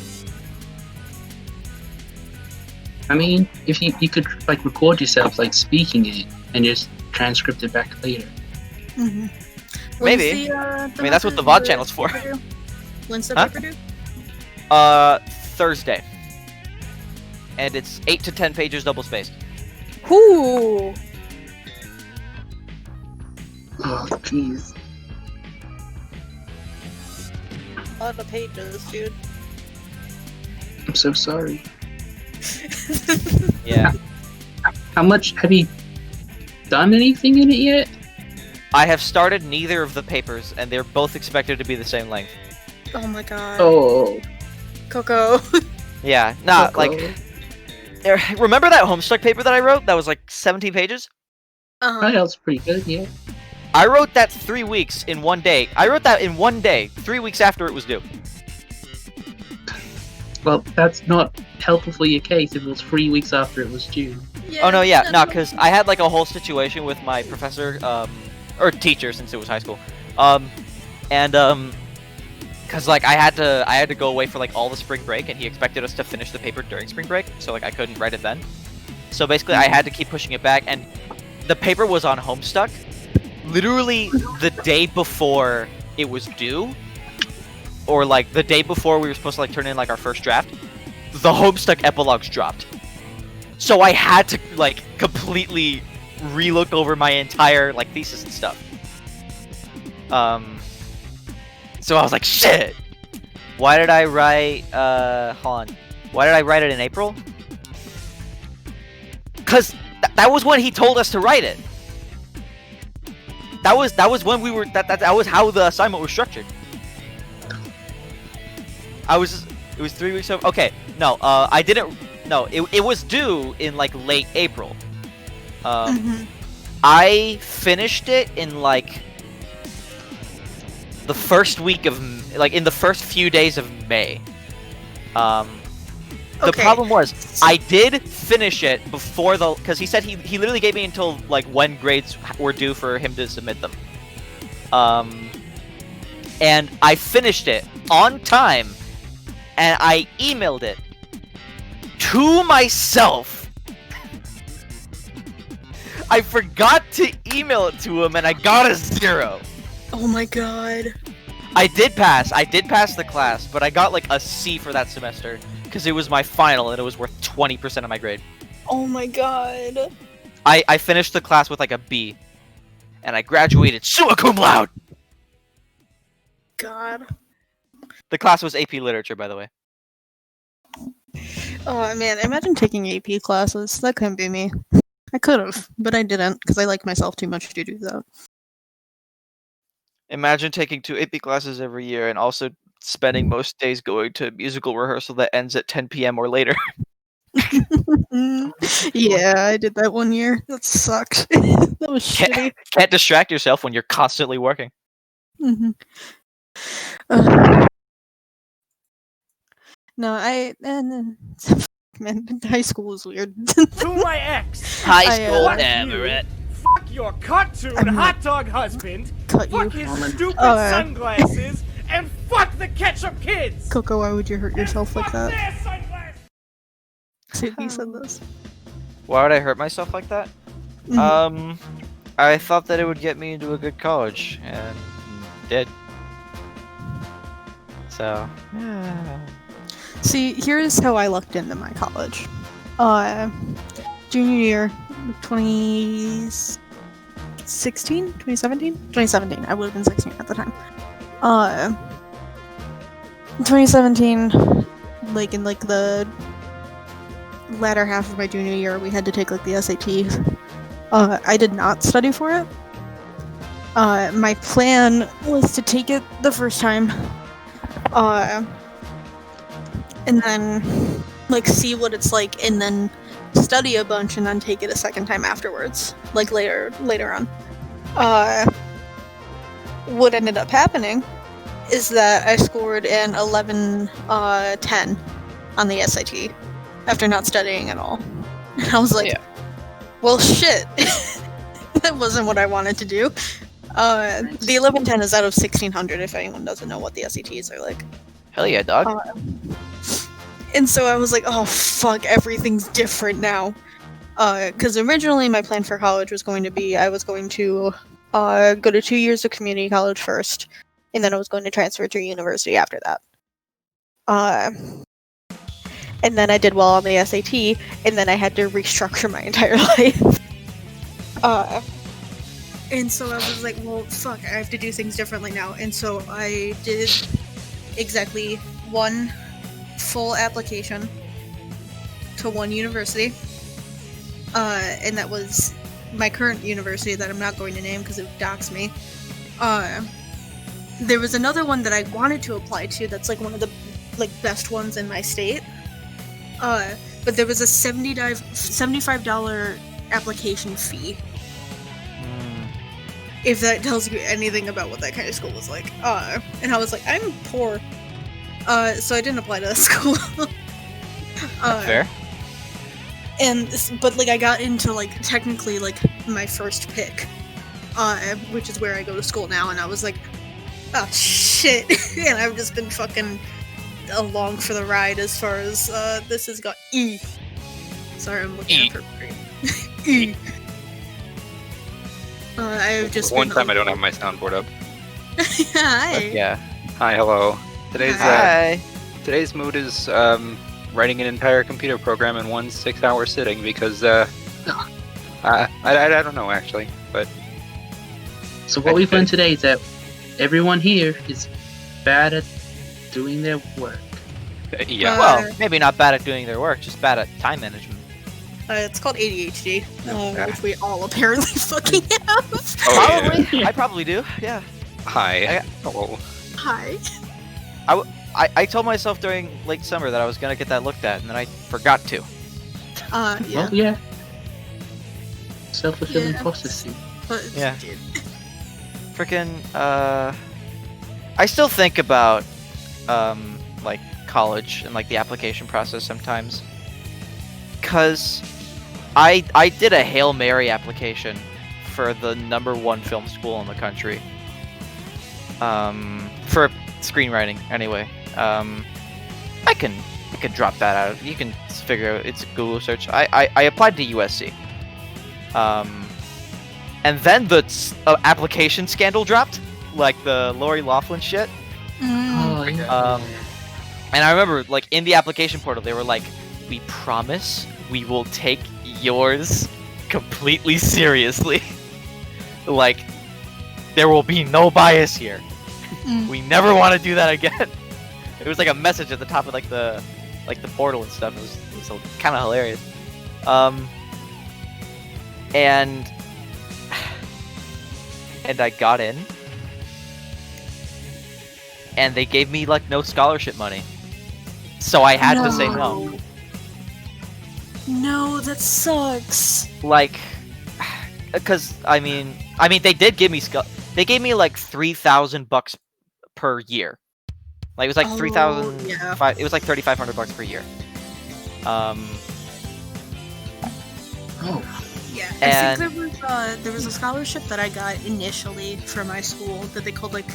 I mean, if you could like record yourself like speaking it and just transcript it back later. Mm-hmm. Maybe. I mean, that's what the VOD channel's for. When's the Huh? paper due? Thursday. And it's 8 to 10 pages double spaced. Ooh. Oh, jeez. A lot of pages, dude. I'm so sorry. Yeah. How much have you done anything in it yet? I have started neither of the papers, and they're both expected to be the same length. Oh my god. Oh. Coco. Yeah, nah, Coco. like, remember that Homestuck paper that I wrote that was like 17 pages? Oh, that was pretty good, yeah. I wrote that 3 weeks in one day. I wrote that in one day, 3 weeks after it was due. Well, that's not helpful for your case if it was 3 weweeks after it was due. Oh no, yeah, no, because I had like a whole situation with my professor, or teacher since it was high school, because like I had to go away for like all the spring break, and he expected us to finish the paper during spring break, so like I couldn't write it then. So basically, I had to keep pushing it back, and the paper was on Homestuck, literally the day before it was due, or like the day before we were supposed to like turn in like our first draft. The Homestuck epilogues dropped. So I had to like completely relook over my entire like thesis and stuff. So I was like, shit. Why did I write hold on. Why did I write it in April? Cuz that was when he told us to write it. That was when we were that was how the assignment was structured. It was 3 weeks of okay. No, I didn't. No, it was due in like late April. I finished it in like the first week of like in the first few days of May. The problem was I did finish it before the because he said he literally gave me until like when grades were due for him to submit them. And I finished it on time, and I emailed it to myself. I forgot to email it to him, and I got a 0. Oh my god. I did pass the class, but I got like a C for that semester because it was my final and it was worth 20% of my grade. Oh my god. I finished the class with like a B, and I graduated summa cum laude. God. The class was AP Literature, by the way. Oh man, imagine taking AP classes. That couldn't be me. I could have, but I didn't because I like myself too much to do that. Imagine taking 2 AP classes every year and also spending most days going to musical rehearsal that ends at 10 p.m. or later. Yeah, I did that one year. That sucked. That was shitty. Can't distract yourself when you're constantly working. Mhm. No, man, high school was weird. To my ex. High I, school, Fuck Everett. Fuck your cartoon I'm hot dog husband. Cut Fuck you. his stupid Uh, sunglasses. And fuck the ketchup kids. Coco, why would you hurt yourself like Fuck that? their sunglasses. Sydney said this. Why would I hurt myself like that? Mhm. I thought that it would get me into a good college, and did. So, yeah. See, here's how I looked into my college. Junior year, 2016? 2017? 2017. I would have been 16 at the time. 2017, like in like the latter half of my junior year, we had to take like the SATs. I did not study for it. My plan was to take it the first time, and then like see what it's like, and then study a bunch, and then take it a second time afterwards, like later on. What ended up happening is that I scored an 11-10 on the SAT after not studying at all. And I was like, Yeah. well, shit. That wasn't what I wanted to do. The 1110 is out of 1600 if anyone doesn't know what the SATs are like. Hell yeah, dog. And so I was like, oh fuck, everything's different now. Because originally my plan for college was going to be I was going to go to 2 years of community college first, and then I was going to transfer to university after that. And then I did well on the SAT, and then I had to restructure my entire life. And so I was like, well, fuck, I have to do things differently now. And so I did exactly one full application to one university. And that was my current university that I'm not going to name because it would dox me. There was another one that I wanted to apply to that's like one of the like best ones in my state. But there was a $75 application fee. If that tells you anything about what that kind of school was like. And I was like, I'm poor. So I didn't apply to that school. Fair. But like I got into like technically like my first pick, which is where I go to school now, and I was like, oh shit. And I've just been fucking along for the ride as far as this has got Sorry, I'm looking at her screen. I've just One been time I don't have my soundboard up. Hi. Yeah. Hi, hello. Today's Hi. today's mood is writing an entire computer program in one 6-hour sitting because I don't know actually, but So what we've learned today is that everyone here is bad at doing their work. yeah. Well, maybe not bad at doing their work, just bad at time management. It's called ADHD, which we all apparently fucking have. Oh, yeah. Probably. I probably do. Yeah. Hi. Hello. Hi. I told myself during late summer that I was gonna get that looked at, and then I forgot to. Yeah. Well, yeah. Self-fulfilling Yeah. prophecy. But, Yeah. Frickin', I still think about, like, college and, like, the application process sometimes. 'Cause I did a Hail Mary application for the #1 film school in the country. For screenwriting, anyway. I can drop that out. You can figure out, it's a Google search. I applied to USC. And then the application scandal dropped, like the Lori Loughlin shit. Oh, yeah. And I remember, like, in the application portal, they were like, we promise we will take yours completely seriously. Like, there will be no bias here. We never want to do that again. It was like a message at the top of, like, the like the portal and stuff. It was kind of hilarious. And I got in, and they gave me like no scholarship money, so I had to say no. No, that sucks. Like, because I mean, they did give me they gave me like $3,000 per year. Like it was like Oh, 3,000. yeah. It was like $3,500 per year. Oh, Yeah, And- I think there was a scholarship that I got initially for my school that they called like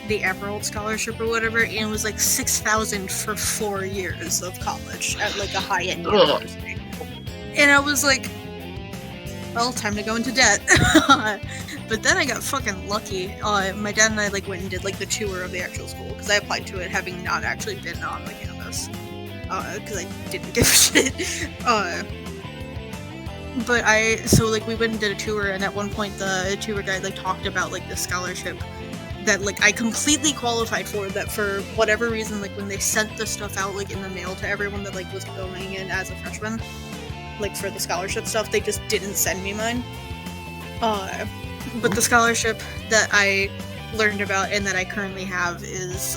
the Emerald Scholarship or whatever, and it was like 6,000 for 4 years of college at like a high-end Ugh. university. And I was like, well, time to go into debt. But then I got fucking lucky. My dad and I like went and did like the tour of the actual school because I applied to it having not actually been on the campus because I didn't give a shit. But we went and did a tour, and at one point the tour guide like talked about like this scholarship that like I completely qualified for, that for whatever reason, like when they sent the stuff out like in the mail to everyone that like was going in as a freshman, like for the scholarship stuff, they just didn't send me mine. But the scholarship that I learned about and that I currently have is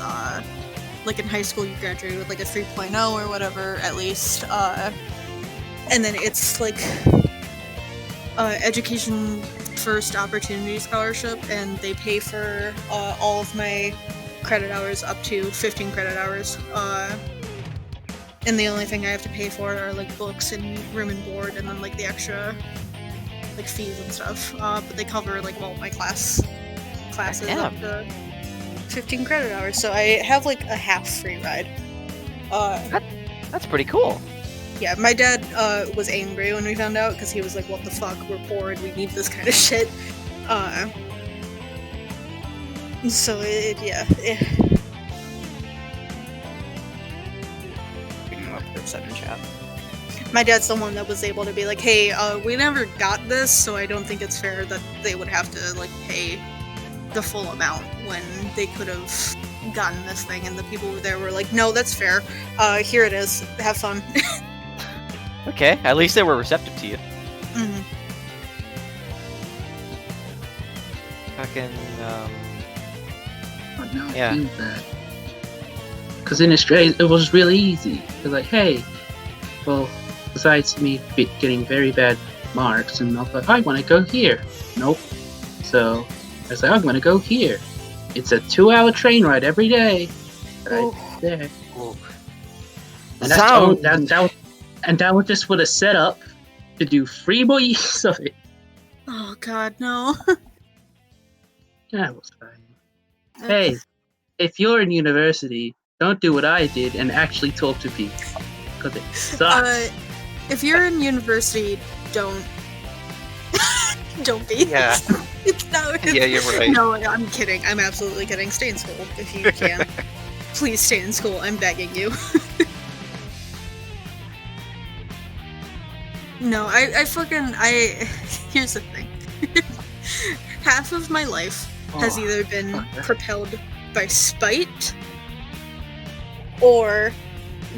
like in high school you graduate with like a 3.0 or whatever at least, and then it's like education first opportunity scholarship, and they pay for all of my credit hours up to 15 credit hours, and the only thing I have to pay for are like books and room and board, and then like the extra like fees and stuff, but they cover like all my classes Damn. up to 15 credit hours, so I have like a half free ride. That's pretty cool. Yeah, my dad was angry when we found out because he was like, "What the fuck? We're poor and we need this kind of shit." So yeah. My dad's the one that was able to be like, "Hey, we never got this, so I don't think it's fair that they would have to like pay the full amount when they could have gotten this thing." And the people there were like, "No, that's fair. Here it is. Have fun." Okay, at least they were receptive to you. Mm-hmm. Fucking but now Yeah. I feel bad. Because in Australia, it was really easy. They're like, hey, well, besides me getting very bad marks, and I thought, I want to go here. Nope. So I was like, I'm going to go here. It's a 2-hour train ride every day. Right there. And that was just for the setup to do 3 more years of it. Oh God, no. That was fine. Hey, if you're in university, don't do what I did and actually talk to people. Because it sucks. If you're in university, don't be. Yeah. Yeah, you're right. No, I'm kidding. I'm absolutely kidding. Stay in school if you can. Please stay in school. I'm begging you. No, here's the thing. Half of my life has either been propelled by spite or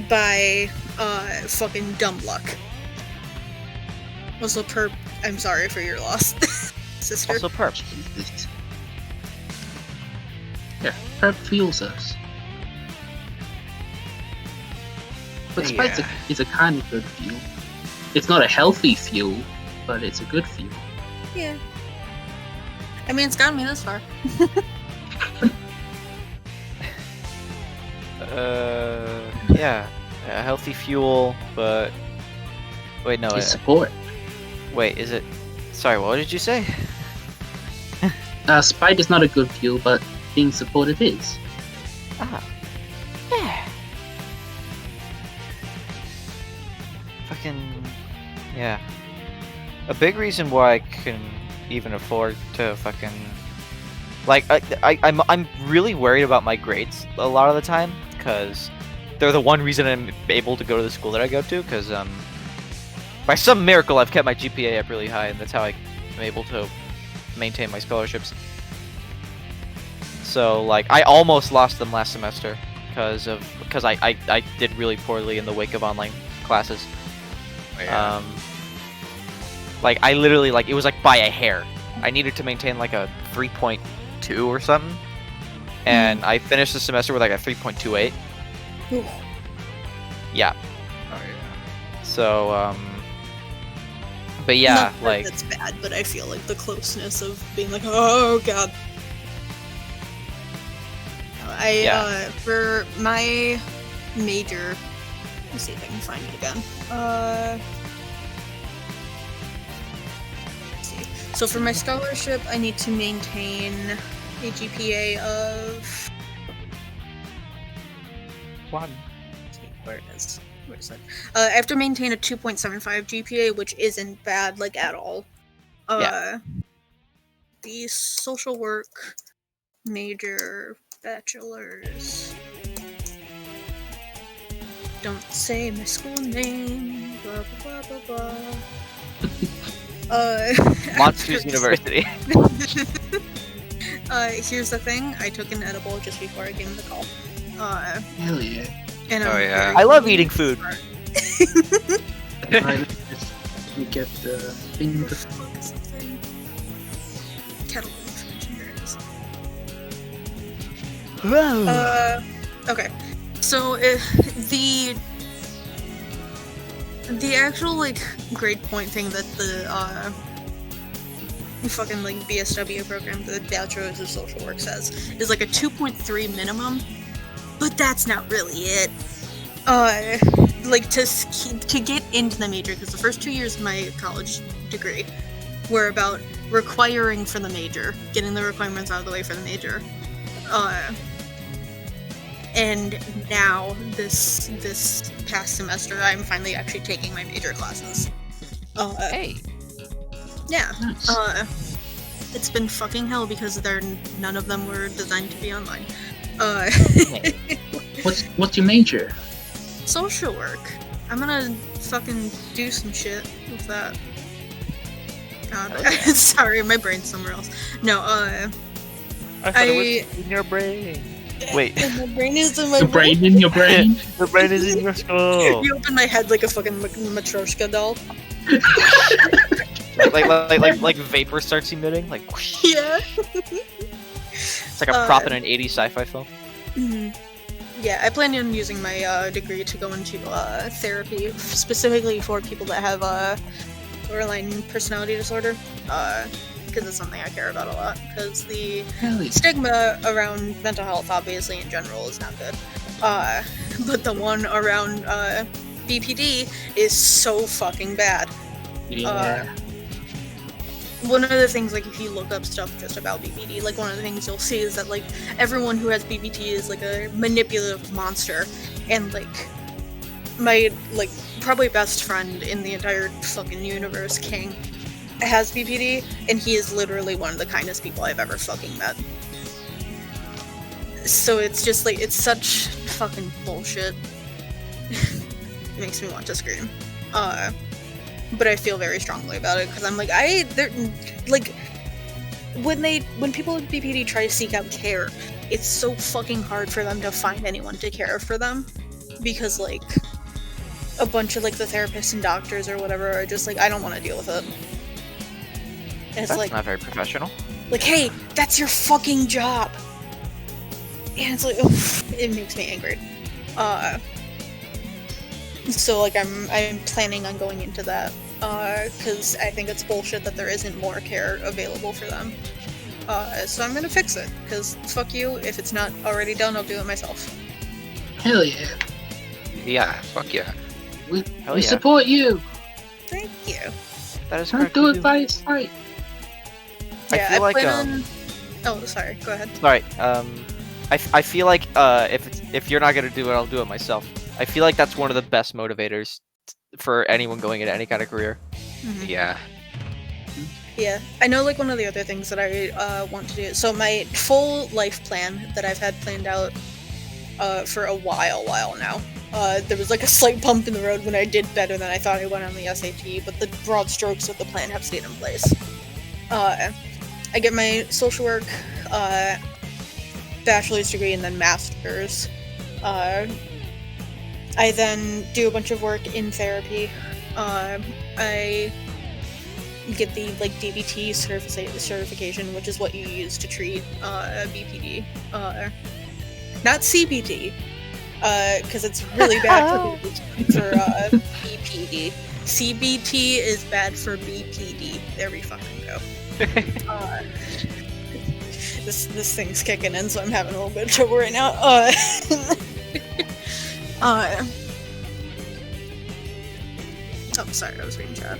by fucking dumb luck. Also, Perp, I'm sorry for your loss, sister. Also perp. Jesus. Yeah, Perp fuels us. But spite is a kind of good fuel. It's not a healthy fuel, but it's a good fuel. Yeah. I mean, it's gotten me this far. Yeah, a healthy fuel, but wait, no, It's support. wait, is it? Sorry, what did you say? Spite is not a good fuel, but being supportive is. Ah, yeah. Fucking, yeah. A big reason why I can even afford to fucking, like, I'm really worried about my grades a lot of the time, because they're the one reason I'm able to go to the school that I go to, because by some miracle I've kept my GPA up really high, and that's how I'm able to maintain my scholarships. So like I almost lost them last semester because I did really poorly in the wake of online classes. Oh, yeah. Like I literally like it was like by a hair. I needed to maintain like a 3.2 or something, and I finished the semester with like a 3.28. Ooh. Yeah. Oh yeah. So but yeah, Not that like that's bad, but I feel like the closeness of being like, oh god. For my major, let me see if I can find it again. Let's see. So for my scholarship, I need to maintain a GPA of 1. let's see where it is. Where is it? I have to maintain a 2.75 GPA, which isn't bad, like at all. Yeah. The social work major bachelor's. Don't say my school name. Blah blah blah blah blah. Monsters University. Here's the thing. I took an edible just before I gave him the call. Hell yeah. And Oh, I'm yeah. very I love eating food. Alright, let me get the thing. What the fuck is the thing? Kettle information, there it is. Okay. So the actual like grade point thing that the fucking like BSW program, the Bachelor's of Social Work says, is like a 2.3 minimum, but that's not really it. Like to get into the major, because the first 2 years of my college degree were about requiring for the major, getting the requirements out of the way for the major. And now this past semester, I'm finally actually taking my major classes. Hey. Yeah. Nice. It's been fucking hell because none of them were designed to be online. What's your major? Social work. I'm gonna fucking do some shit with that. God, Okay. sorry, my brain's somewhere else. No, I thought it was in your brain. Wait. My brain is in my Your brain in your brain? Your brain is in your skull. You open my head like a fucking Matryoshka doll. like vapor starts emitting, like whoosh. Yeah. It's like a prop in an 80s sci-fi film. Mhm. Yeah, I plan on using my degree to go into therapy, specifically for people that have borderline personality disorder, because it's something I care about a lot, because the Hell yeah. stigma around mental health, obviously, in general, is not good. But the one around BPD is so fucking bad. Yeah. One of the things, like, if you look up stuff just about BPD, like, one of the things you'll see is that, like, everyone who has BPD is, like, a manipulative monster. And, like, my, like, probably best friend in the entire fucking universe, King, has BPD, and he is literally one of the kindest people I've ever fucking met. So it's just, like, it's such fucking bullshit. It makes me want to scream. But I feel very strongly about it, because I'm like, when people with BPD try to seek out care, it's so fucking hard for them to find anyone to care for them, because, like, a bunch of, like, the therapists and doctors or whatever are just like, I don't want to deal with it. And it's That's like, not very professional. like, hey, that's your fucking job! And it's like, oof, it makes me angry. So, like, I'm planning on going into that, because I think it's bullshit that there isn't more care available for them. So I'm gonna fix it, because fuck you, if it's not already done, I'll do it myself. Hell yeah. Yeah, fuck yeah. We Hell yeah. support you. Thank you. That is Don't correct. do we it by your sight. Yeah, feel like, plan on... Oh, sorry, go ahead. Sorry. I feel like if you're not gonna do it, I'll do it myself. I feel like that's one of the best motivators for anyone going into any kind of career. Mhm. Yeah. Yeah, I know, like, one of the other things that I want to do. So my full life plan that I've had planned out for a while now. There was, like, a slight bump in the road when I did better than I thought I went on the SAT, but the broad strokes of the plan have stayed in place. I get my social work bachelor's degree and then master's I then do a bunch of work in therapy. I get the DBT certification, which is what you use to treat BPD. Not CBD, because it's really bad for BPD. CBT is bad for BPD. There we fucking go. This thing's kicking in, so I'm having a little bit of trouble right now. Oh, sorry, I was reading chat.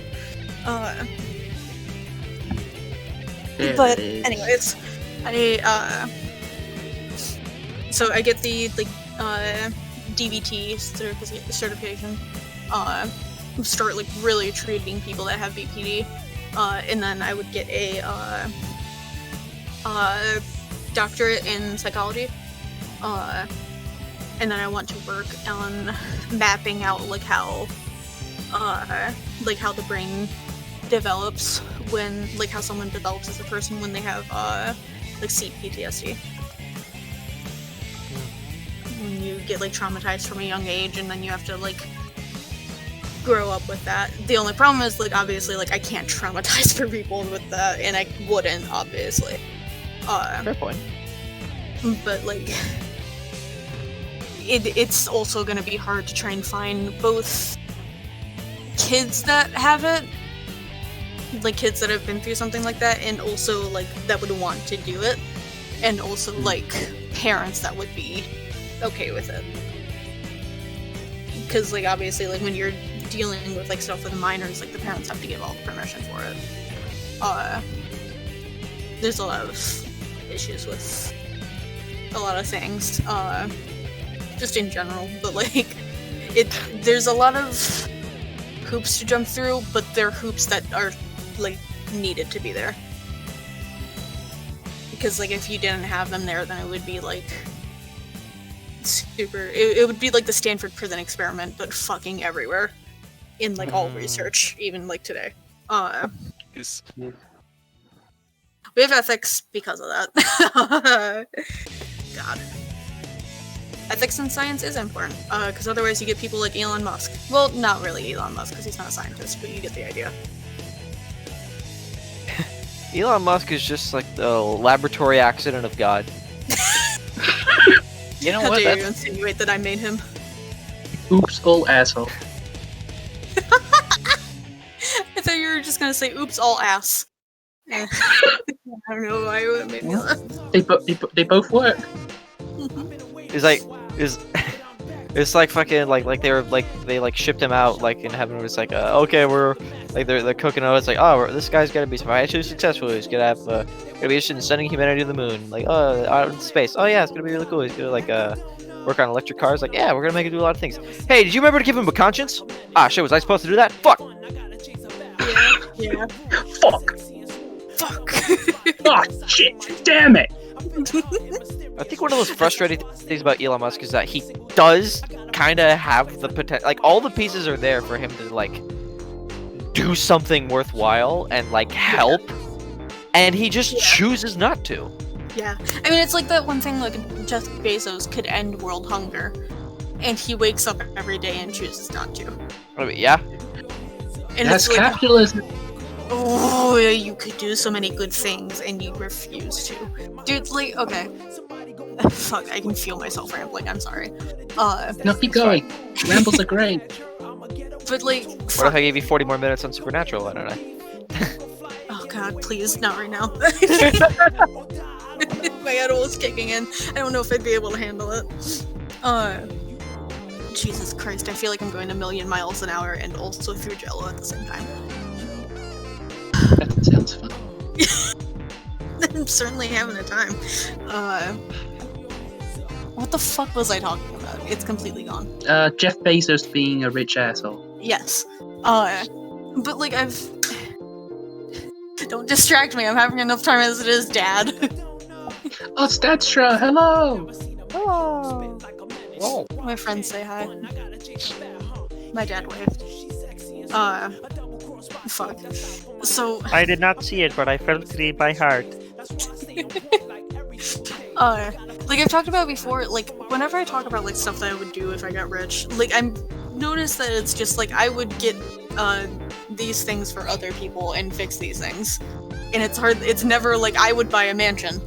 But anyways, so I get the DBT certification. Start really treating people that have BPD, and then I would get a doctorate in psychology. And then I want to work on mapping out how the brain develops when how someone develops as a person when they have CPTSD. When you get traumatized from a young age, and then you have to grow up with that. The only problem is obviously I can't traumatize for people with that, and I wouldn't obviously. Fair point. But it's also going to be hard to try and find both kids that have it, kids that have been through something like that, and also that would want to do it, and also parents that would be okay with it. Because obviously when you're dealing with stuff with minors, the parents have to give all the permission for it. There's a lot of issues with a lot of things, just in general, but there's a lot of hoops to jump through, but they're hoops that are needed to be there. Because if you didn't have them there, then it would be super. It would be the Stanford prison experiment, but fucking everywhere in all research, even today. Yes. We have ethics because of that. God. Ethics in science is important, because otherwise you get people like Elon Musk. Well, not really Elon Musk, because he's not a scientist, but you get the idea. Elon Musk is just the laboratory accident of God. You know How what? dare you insinuate that I made him? Oops, all asshole. I thought you were just gonna say, oops, all ass. I don't know why you would have made me laugh. They both work. It's fucking they were they shipped him out in heaven. It was okay, we're they're cooking out. It's this guy's gotta be financially successful. He's gonna have gonna be interested in sending humanity to the moon. Out in space. Oh yeah, it's gonna be really cool. He's gonna work on electric cars. Yeah, we're gonna make him do a lot of things. Hey, did you remember to give him a conscience? Ah shit, was I supposed to do that? Fuck. Yeah. Fuck. Oh shit! Damn it! I think one of those frustrating things about Elon Musk is that he does kind of have the potential. All the pieces are there for him to do something worthwhile and help, and he just chooses not to. Yeah, I mean it's that one thing Jeff Bezos could end world hunger, and he wakes up every day and chooses not to. I mean, yeah. And That's it's capitalism. Oh, you could do so many good things, and you refuse to. Dude, okay. Fuck, I can feel myself rambling, I'm sorry. No, keep going. Rambles are great. But What if I gave you 40 more minutes on Supernatural? Why don't I? Oh god, please, not right now. My adult is kicking in. I don't know if I'd be able to handle it. Jesus Christ, I feel like I'm going a million miles an hour and also through Jello at the same time. That sounds fun. I'm certainly having a time. What the fuck was I talking about? It's completely gone. Jeff Bezos being a rich asshole. Yes. But I've... Don't distract me, I'm having enough time as it is, Dad. Oh, Stadstra, hello! Hello! Whoa. My friends say hi. My dad waved. Fuck. So... I did not see it, but I felt it in my heart. like I've talked about before, like whenever I talk about like stuff that I would do if I got rich, like I'm noticed that it's just like I would get these things for other people and fix these things, and it's never like I would buy a mansion,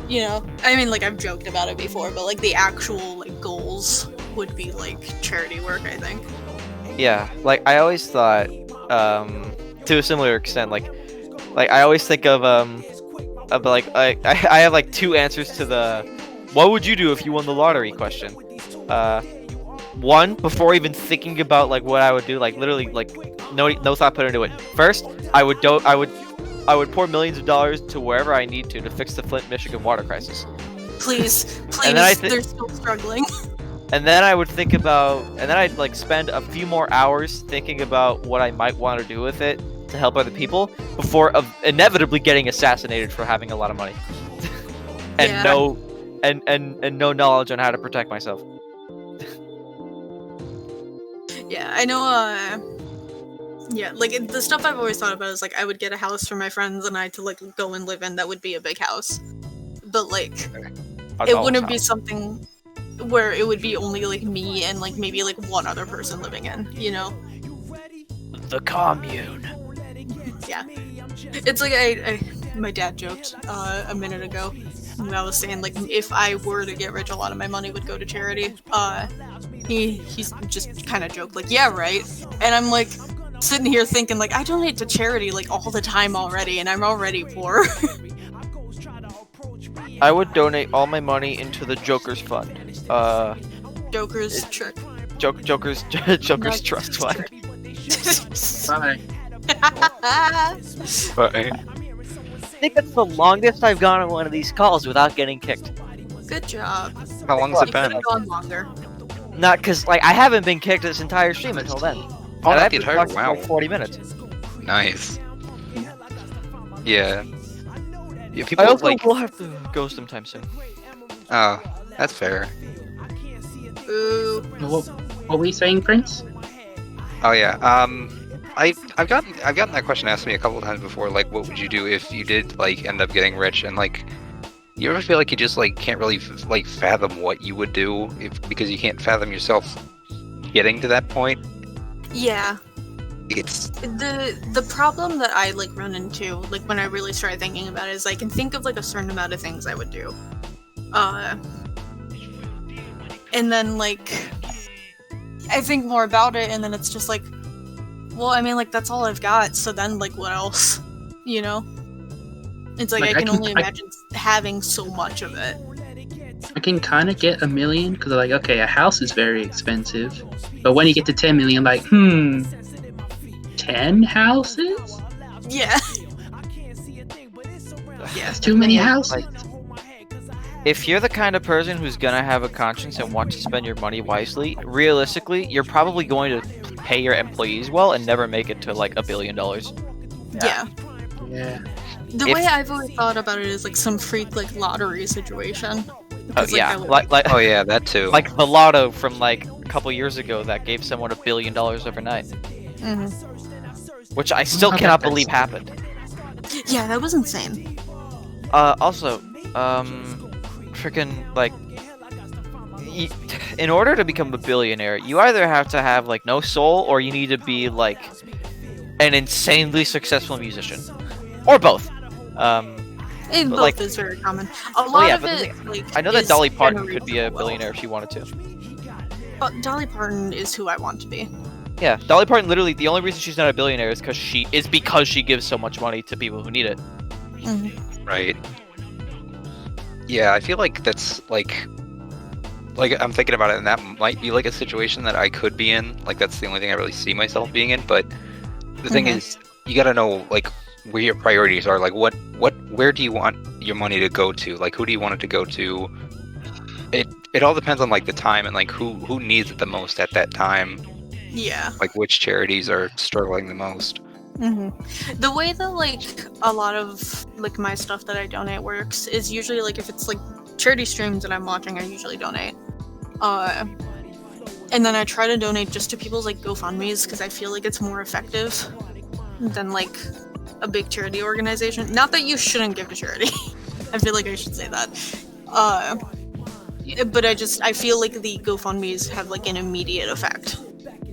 you know. I mean, like I've joked about it before, but like the actual like goals would be like charity work, I think. Yeah, like I always thought, to a similar extent, like I always think of like I have like two answers to the what would you do if you won the lottery question. One, before even thinking about like what I would do, like literally like no thought put into it. First, I would pour millions of dollars to wherever I need to fix the Flint, Michigan water crisis. Please, And then they're still struggling. And then I would think about, and then I'd like spend a few more hours thinking about what I might want to do with it to help other people before inevitably getting assassinated for having a lot of money and Yeah. no knowledge on how to protect myself. Yeah, I know. Yeah, like the stuff I've always thought about is like I would get a house for my friends and I to like go and live in. That would be a big house, but like it wouldn't be something where it would be only like me and like maybe like one other person living in, you know? The commune. Yeah, it's like my dad joked a minute ago when I was saying like if I were to get rich, a lot of my money would go to charity. He's just kind of joked like, yeah, right. And I'm like sitting here thinking like I donate to charity like all the time already, and I'm already poor. I would donate all my money into the Joker's fund. Joker's trick. Joker's trust fund. Bye. But I think that's the longest I've gone on one of these calls without getting kicked. Good job. how long's it You could been? have gone longer. Not because like I haven't been kicked this entire stream until then. Oh, And not I've the been entire. talking for Wow. like 40 minutes. Nice. Yeah. Yeah, I people also like. will have to go sometime soon. Oh, that's fair. Ooh. What were you saying, Prince? Oh yeah. I've gotten that question asked me a couple of times before. Like, what would you do if you did like end up getting rich? And like, you ever feel like you just like can't really like fathom what you would do because you can't fathom yourself getting to that point? Yeah. It's The problem that I like run into like when I really start thinking about it is I can think of like a certain amount of things I would do. And then like I think more about it and then it's just like, well, I mean like that's all I've got, so then like what else? You know? It's like I can only imagine having so much of it. I can kind of get $1 million because like, okay, a house is very expensive, but when you get to 10 million, like, 10 houses? Yeah. That's too many houses. If you're the kind of person who's gonna have a conscience and want to spend your money wisely, realistically, you're probably going to pay your employees well and never make it to like $1 billion. Yeah. Yeah. The way I've always thought about it is like some freak like lottery situation. Oh Because, like, yeah, I would- like oh yeah, that too. like the lotto from like a couple years ago that gave someone $1 billion overnight, Mhm. which I still How cannot about believe this? happened. Yeah, that was insane. Also, freaking like, in order to become a billionaire, you either have to have like no soul, or you need to be like an insanely successful musician, or both. Both like- is very common. A lot yeah, of but the it, like, I know that is Dolly Parton could be a generational billionaire if wealth. she wanted to. Dolly Parton is who I want to be. Yeah, Dolly Parton. Literally, the only reason she's not a billionaire is because she gives so much money to people who need it. Mhm. Right. Yeah, I feel like that's like I'm thinking about it, and that might be like a situation that I could be in. Like that's the only thing I really see myself being in. But the thing is, you gotta know like where your priorities are. Like where do you want your money to go to? Like who do you want it to go to? It all depends on like the time and like who needs it the most at that time. Yeah. Like which charities are struggling the most. The way that like a lot of like my stuff that I donate works is usually like if it's like charity streams that I'm watching, I usually donate. And then I try to donate just to people's like GoFundMe's because I feel like it's more effective than like a big charity organization. Not that you shouldn't give to charity. I feel like I should say that. But I feel like the GoFundMe's have like an immediate effect.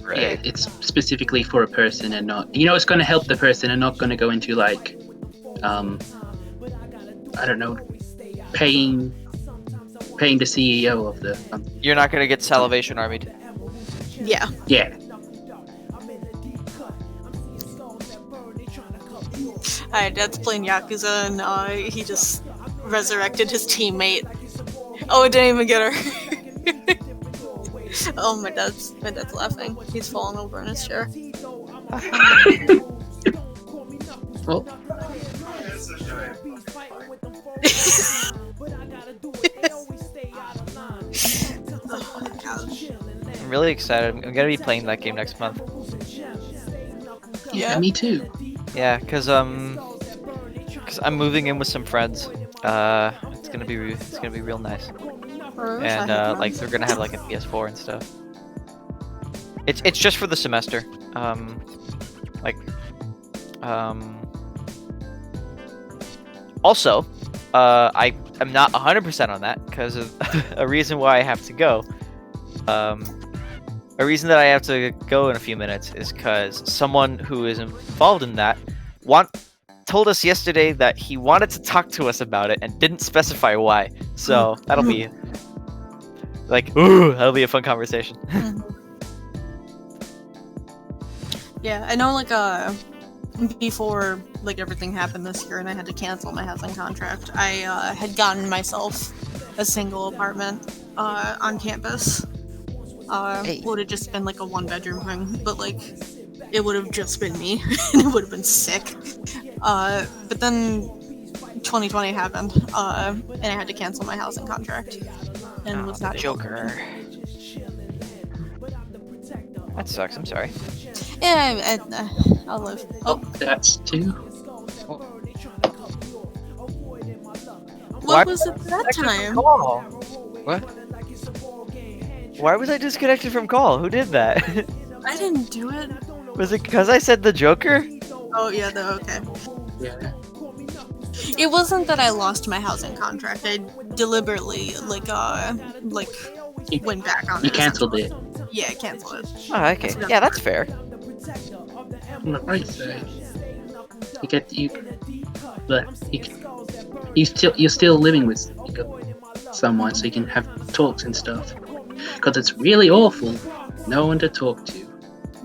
Right. Yeah, it's specifically for a person and not, it's going to help the person and not going to go into like, I don't know, paying the CEO of the. You're not gonna get Salvation Armied. Yeah. Yeah. Alright, Dad's playing Yakuza and he just resurrected his teammate. Oh, it didn't even get her. Oh, my dad's laughing. He's falling over in his chair. Oh. I'm really excited. I'm gonna be playing that game next month. Yeah, me too. Yeah, cause I'm moving in with some friends. It's gonna be real nice. And like they're gonna have like a PS4 and stuff. It's just for the semester. Also, I am not 100% on that because of a reason why I have to go. A reason that I have to go in a few minutes is because someone who is involved in that told us yesterday that he wanted to talk to us about it and didn't specify why. So that'll be like, ooh, that'll be a fun conversation. Yeah, I know, like, before, like, everything happened this year and I had to cancel my housing contract, I, had gotten myself a single apartment, on campus. Would have just been, like, a one-bedroom thing, but, like, it would have just been me, and it would have been sick. But then 2020 happened, and I had to cancel my housing contract, and was not able to. Joker. That sucks, I'm sorry. Yeah, I'll live. Oh, that's two. What was it that time? What? Why was I disconnected from call? Who did that? I didn't do it. Was it because I said the Joker? Oh, yeah, okay. Yeah. It wasn't that I lost my housing contract. I deliberately, like, went back on it. You cancelled it. Yeah, I canceled it. Oh, okay. Yeah, that's fair. On the right side, you're still living with someone, so you can have talks and stuff. Because it's really awful, no one to talk to.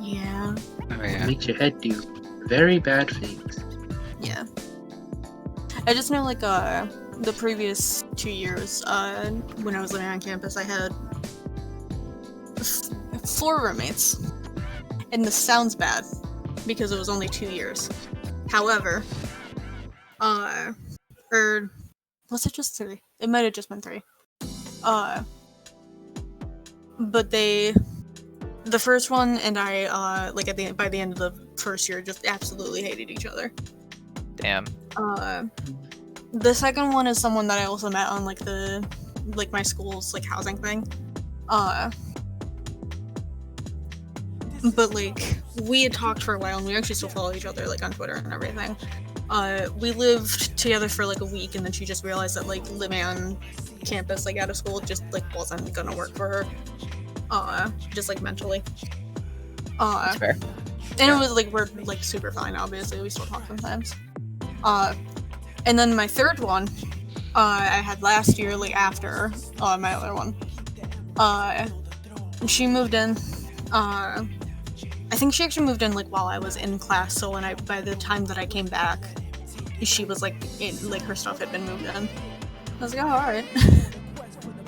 Yeah. Oh, It yeah. makes your head do very bad things. Yeah. I just know, like, the previous 2 years, when I was living on campus, I had 4 roommates. And this sounds bad, because it was only 2 years. However, or was it just 3? It might have just been 3. But the first one and I, like by the end of the first year, just absolutely hated each other. Damn. The second one is someone that I also met on like my school's like housing thing. But like we had talked for a while and we actually still follow each other like on Twitter and everything. We lived together for like a week and then she just realized that like living on campus like out of school just like wasn't gonna work for her. Just like mentally. That's fair. And it was like we're like super fine, obviously. We still talk sometimes. And then my third one, I had last year, like after my other one. She moved in. I think she actually moved in like while I was in class. So by the time that I came back, she was like her stuff had been moved in. I was like, oh,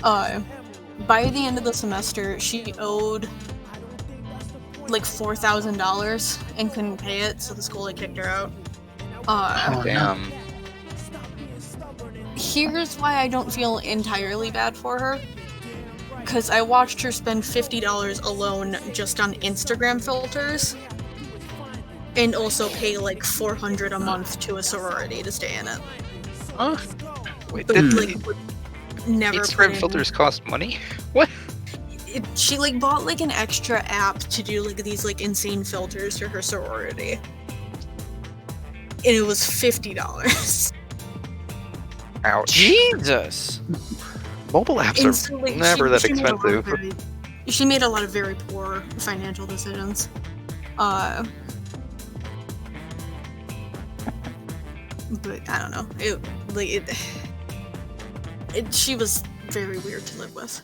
all right. By the end of the semester, she owed like $4,000 and couldn't pay it, so the school like kicked her out. Oh, Damn. Here's why I don't feel entirely bad for her. Because I watched her spend $50 alone just on Instagram filters. And also pay like $400 a month to a sorority to stay in it. Huh? Wait, But did like would never Instagram put in- filters cost money? What? She like bought like an extra app to do like these like insane filters for her sorority. And it was $50. Ouch. Jesus. Mobile apps And are so, like, never that she made a lot of expensive. she made a lot of very poor financial decisions. But I don't know. She was very weird to live with.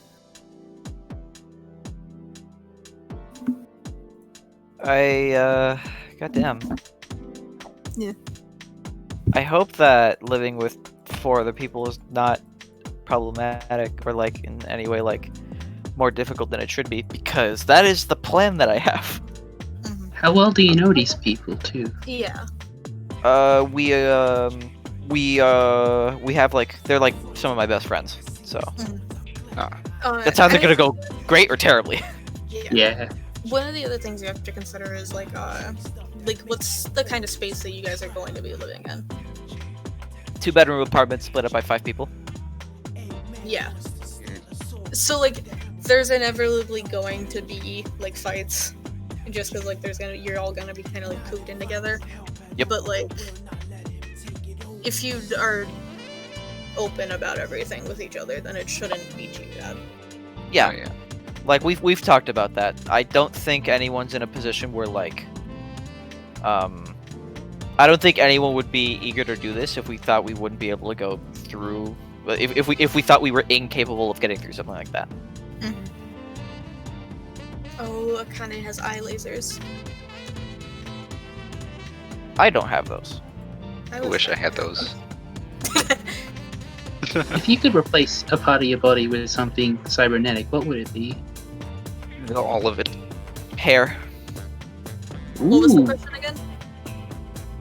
Goddamn. Yeah. I hope that living with 4 other people is not problematic or like in any way like more difficult than it should be, because that is the plan that I have. How well do you know these people too? Yeah. We have like they're like some of my best friends. So that's either gonna go great or terribly. Yeah. One of the other things you have to consider is like what's the kind of space that you guys are going to be living in? 2-bedroom apartment split up by 5 people. Yeah. So like, there's inevitably going to be like fights, just because like you're all gonna be kind of like cooped in together. Yep. But like, if you are open about everything with each other, then it shouldn't be too bad. Yeah. Oh, yeah. Like we've talked about that. I don't think anyone's in a position where like, I don't think anyone would be eager to do this if we thought we wouldn't be able to go through. If we thought we were incapable of getting through something like that. Mm-hmm. Oh, Akane has eye lasers. I don't have those. I wish I had those. If you could replace a part of your body with something cybernetic, what would it be? All of it. Hair. What was the Ooh. question again?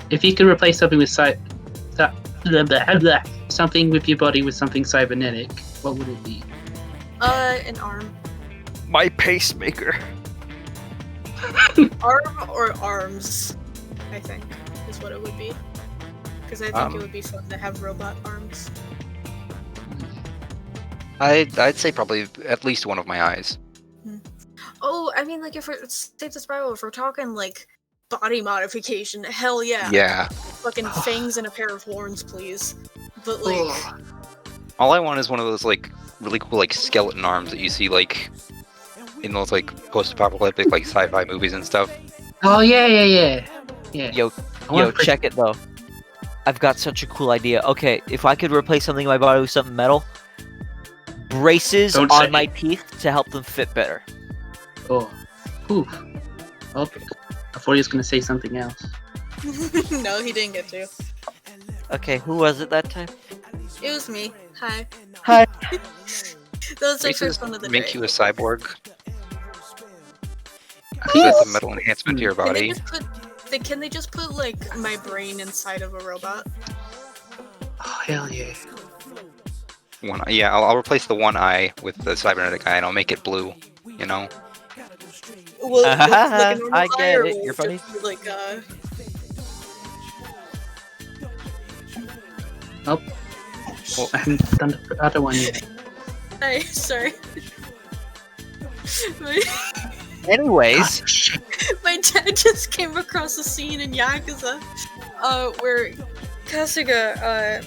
If you could replace something with something with your body with something cybernetic, what would it be? An arm. My pacemaker. Arm or arms, I think, is what it would be. Because I think it would be fun to have robot arms. I'd say probably at least one of my eyes. Oh, I mean, like, if we're safe to spiral, if we're talking like body modification, hell yeah. Yeah. Fucking fangs and a pair of horns, please. But like, All I want is one of those like really cool like skeleton arms that you see like in those like post-apocalyptic like sci-fi movies and stuff. Oh yeah. Yo, check it though. I've got such a cool idea. Okay, if I could replace something in my body with something metal, braces Don't say on my it. teeth to help them fit better. Oh. Ooh. Okay. I thought he was gonna say something else. no, he didn't get to. Okay, who was it that time? It was me. Hi. Hi. That was the Braces first one of the make day. you a cyborg. Yes. That's a metal enhancement to your Can they body. just put like my brain inside of a robot? Oh hell yeah. One eye. Yeah, I'll replace the one eye with the cybernetic eye and I'll make it blue. You know? Will it look like a normal I eye, get or it, will you're just funny. be like Oh. Well, I haven't done the other one yet. Hi, sorry. Anyways, Ah, shit. My dad just came across a scene in Yakuza, where Kasuga,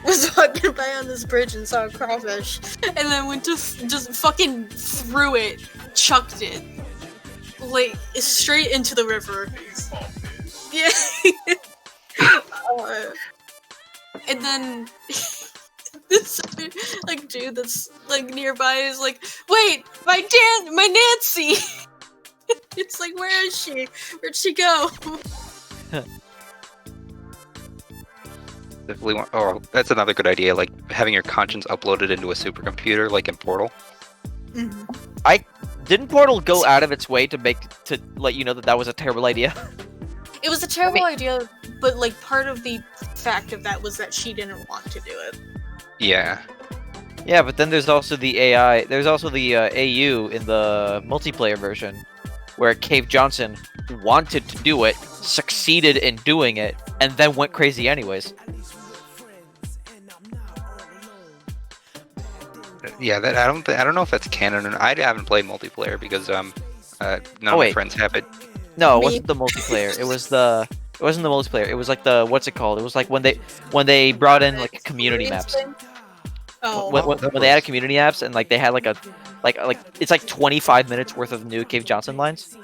was walking by on this bridge and saw a crawfish, and then went to just fucking threw it, chucked it, like, straight into the river. Yeah. And then this like dude that's like nearby is like, wait, my Nancy. It's like, where is she? Where'd she go? Definitely want. Oh, that's another good idea. Like having your conscience uploaded into a supercomputer, like in Portal. didn't Portal go out of its way to let you know that was a terrible idea? It was a terrible idea, but like part of the fact of that was that she didn't want to do it. Yeah. Yeah, but then there's also the AI. There's also the AU in the multiplayer version, where Cave Johnson wanted to do it, succeeded in doing it, and then went crazy anyways. Yeah, that I don't know if that's canon or not. I haven't played multiplayer because none of my wait. friends have it. No, it Me. wasn't the multiplayer. It wasn't the multiplayer. It was like the what's it called? It was like when they brought in like community maps. Thing? Oh, When they had community apps and like they had like it's like 25 minutes worth of new Cave Johnson lines.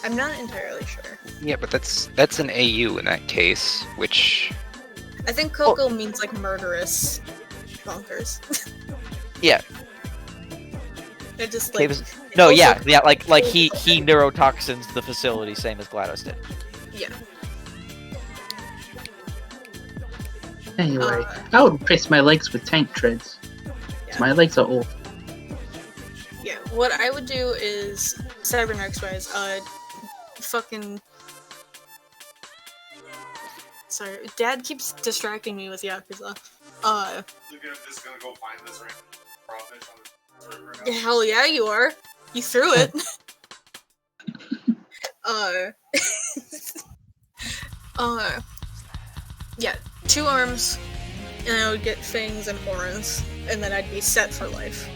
I'm not entirely sure. Yeah, but that's an AU in that case, which I think Coco means like murderous bonkers. Yeah. They're just Cave like is- no, yeah, like he neurotoxins the facility, same as GLaDOS did. yeah. Anyway, I would replace my legs with tank treads. Yeah. My legs are old. Yeah, what I would do is cybernetics wise, fucking. Sorry, Dad keeps distracting me with Yakuza. You're just gonna go find this random crawfish on the river now? Hell yeah, you are. You threw it. Yeah, 2 arms, and I would get fangs and horns, and then I'd be set for life.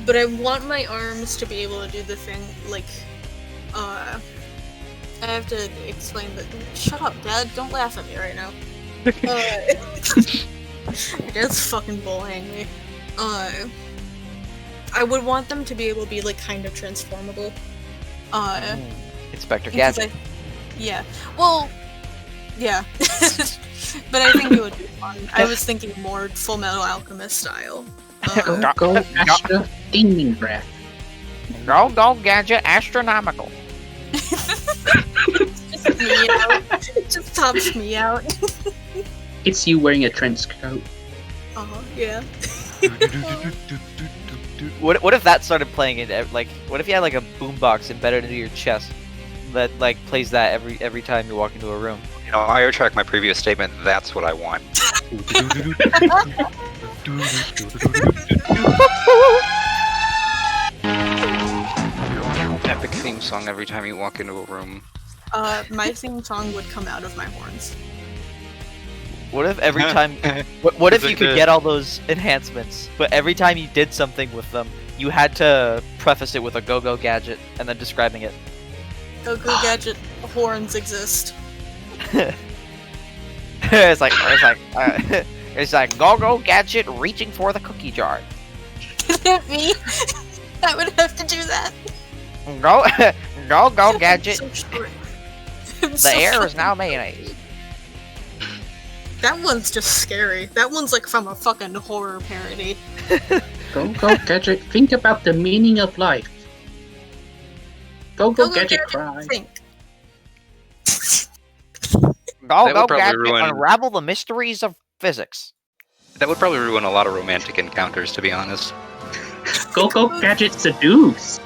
But I want my arms to be able to do the thing, like, I have to explain that. Shut up, Dad, don't laugh at me right now. Dad's fucking bullying me. I would want them to be able to be, like, kind of transformable. Inspector Because Gadget. yeah. Well, yeah. But I think it would be fun. I was thinking more Full Metal Alchemist style. Go Astra Demon Breath. Go Gadget astronomical. Just me out. It just tops me out. It's you wearing a trench coat. Yeah. What if that started playing it? Like, what if you had like a boombox embedded into your chest that like plays that every time you walk into a room? you know, I retract my previous statement. That's what I want. Epic theme song every time you walk into a room. My theme song would come out of my horns. What if every time? What if you could get all those enhancements, but every time you did something with them, you had to preface it with a go-go gadget and then describing it? Go-go gadget horns exist. it's like go-go gadget reaching for the cookie jar. That me? I would have to do that. Go gadget. So short. The air is now mayonnaise. That one's just scary. That one's like from a fucking horror parody. Go Gadget, think about the meaning of life. Go Gadget, cry. Think. Go probably gadget, ruin- unravel the mysteries of physics. That would probably ruin a lot of romantic encounters, to be honest. Go Gadget, seduce.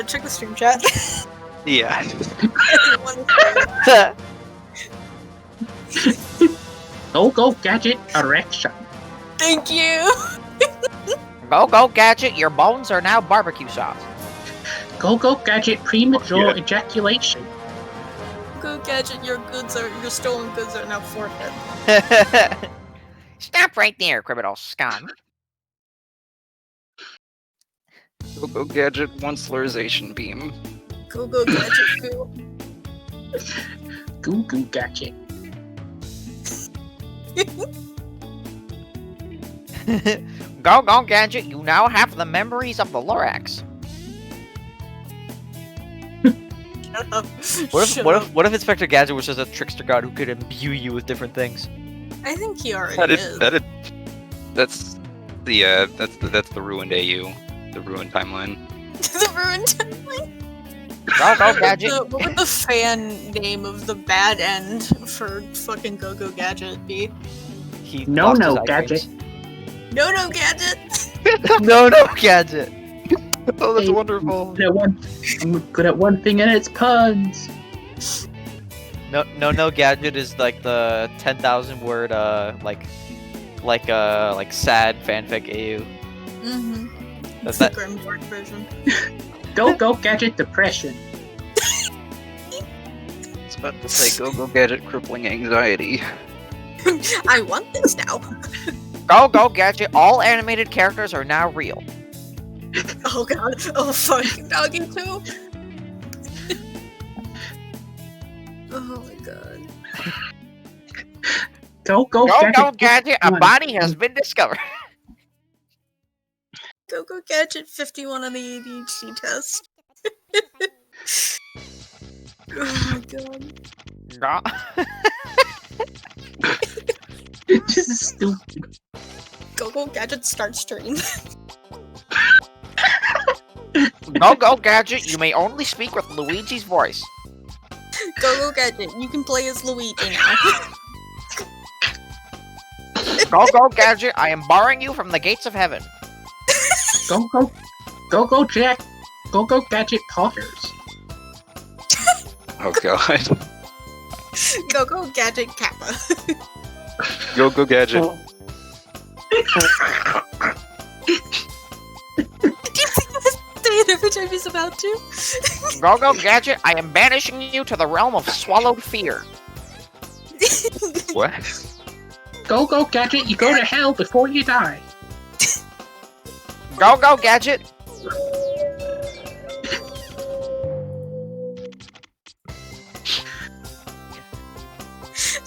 Check the stream chat. Yeah. Go Gadget, erection. Thank you. Go gadget, your bones are now barbecue sauce. Go Gadget, premature ejaculation. Go gadget, your stolen goods are now forfeit. Stop right there, criminal scum. Go gadget, one slurrization beam. Go gadget, goo. Goo Gadget. Go gadget, you now have the memories of the Lorax. What if Inspector Gadget was just a trickster god who could imbue you with different things? I think he already is. That's the ruined AU, the ruined timeline. The ruined timeline. Go gadget. What would the fan name of the bad end for fucking Go Gadget be? He No lost his Gadget. iTunes. No Gadget. No gadget. Oh, that's Hey, wonderful. I'm good at one thing and it's puns. No gadget is like the 10,000 word like sad fanfic AU. Mm-hmm. That's It's the that. Grim Dark version. Go Gadget, depression. I was about to say go gadget, crippling anxiety. I want this now. Go gadget. All animated characters are now real. Oh god. Oh fuck. Doggy too. Oh my god. Go Go Gadget. Gadget, a body has been discovered. Go Gadget 51 on the ADHD test. Oh my god. This is stupid. Go Gadget start stream. Go Gadget, you may only speak with Luigi's voice. Go Gadget, you can play as Luigi now. Go Gadget, I am barring you from the gates of heaven. Go Jack. Go Gadget talkers. Oh god. Go Gadget Kappa. Go Gadget. Say it every time he's about to. Go Gadget, I am banishing you to the realm of swallowed fear. What? Go Gadget, you go to hell before you die. Go Gadget.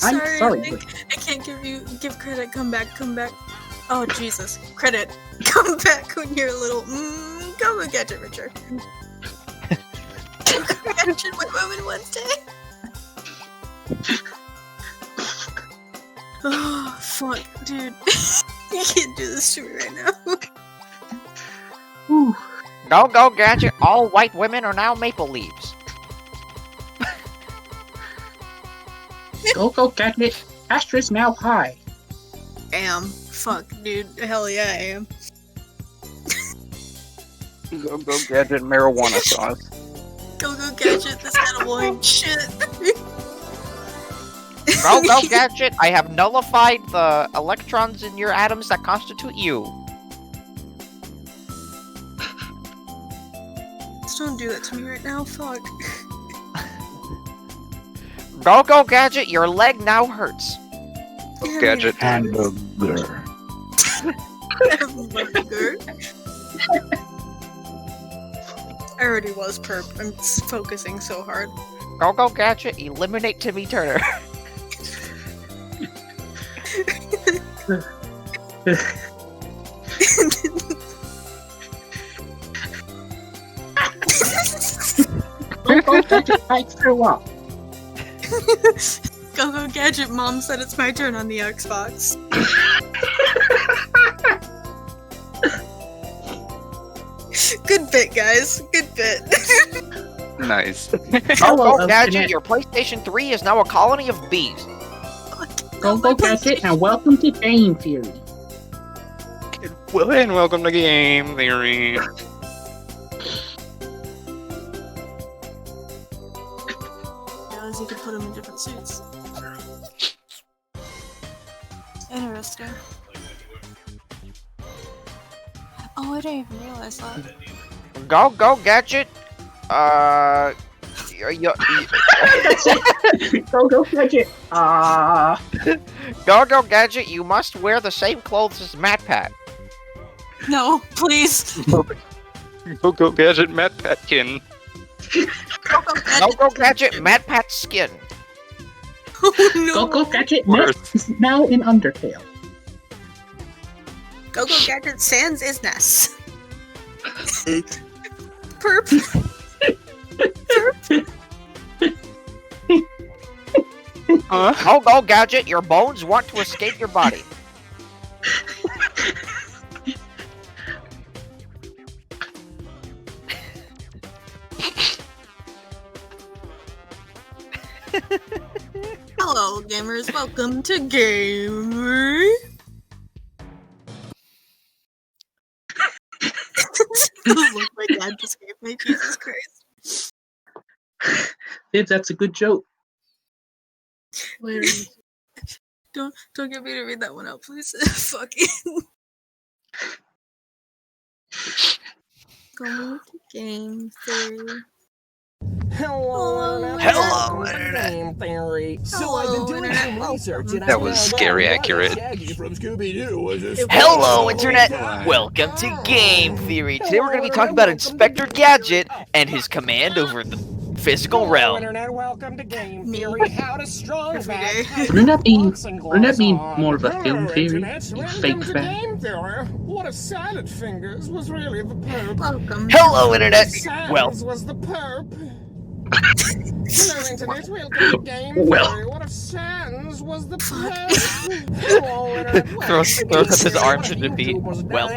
I'm sorry. I can't give credit. Come back. Oh Jesus, credit. Come back when you're a little. Go Gadget, Richard. Go Gadget with Women Wednesday. Oh fuck, dude. You can't do this to me right now. Whew. Go Gadget, all white women are now maple leaves. Go Gadget, Astra's now high. Damn. Fuck, dude. Hell yeah, I am. Go Gadget marijuana sauce. Go Gadget, this edible ain't shit. Go Gadget, I have nullified the electrons in your atoms that constitute you. Just don't do that to me right now, fuck. Go Gadget, your leg now hurts. Go Gadget. Hamburger. Hamburger. I already was perp. I'm focusing so hard. Go Gadget, eliminate Timmy Turner. Go Gadget, I threw up. Go Gadget, Mom said it's my turn on the Xbox. Good bit, guys. Good bit. Nice. Go Gadget, your PlayStation 3 is now a colony of bees. Go Gadget, and welcome to Game Theory. Well, and welcome to Game Theory. Guys, you could put them in different suits. Interesting. Oh, I didn't even realize that. Go Gadget, Go Gadget. Go Gadget, you must wear the same clothes as MatPat. No, please. Go Gadget Matt Patkin. Go Gadget, MatPat's skin. Oh no. Go Gadget is now in Undertale. Go Gadget Sans Isness. Perp. Huh? Go Gadget, your bones want to escape your body. Hello, gamers. Welcome to Gamer. Look, my dad just gave me. Jesus Christ. Dude, that's a good joke. Don't get me to read that one out, please. Fucking. Going to Game Theory. Hello, Hello, Internet. Game Theory. So I've been doing some research and That was scary accurate. Shaggy from Scooby-Doo was a Hello, spy. Internet! Welcome to Game Theory. Today we're going to be talking about Inspector Gadget and his command over the physical realm. Internet, welcome to Game Theory. How to strong back. Wouldn't that be more of a film theory? Internet, You welcome fake to fan. Game Theory. What if Silent Fingers was really the Pope? Welcome. Hello, Internet! Well, Sans was the Pope. Hello, Internet. Welcome to Game Well. Theory. What if Sans was the Pope? Hello, Internet. throws up his arms in defeat. Well.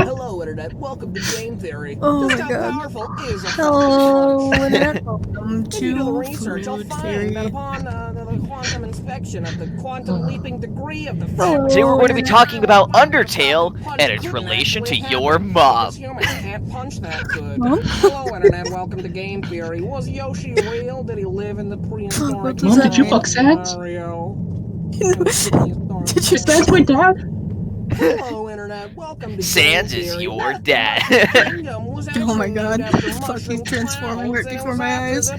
Hello, Internet. Welcome to Game Theory. Oh Just my how God. powerful is a Hello, fucking Internet. Welcome If you do the to research, you'll Food find Theory. that upon the quantum inspection of the quantum leaping degree of the today we're going to be talking about Undertale and its relation to your mom. Humans can't punch that good. Mom? Hello, Internet. Welcome to Game Theory. Was Yoshi real? Did he live in the prehistoric Mom, did you time? fuck Sans? Mario. Did you That's my dad. Hello, Internet. Welcome to Sans Game is Theory. your That dad. kingdom was Oh my actually God. named after Fucking mushroom transforming right clouds. It before was my after eyes. the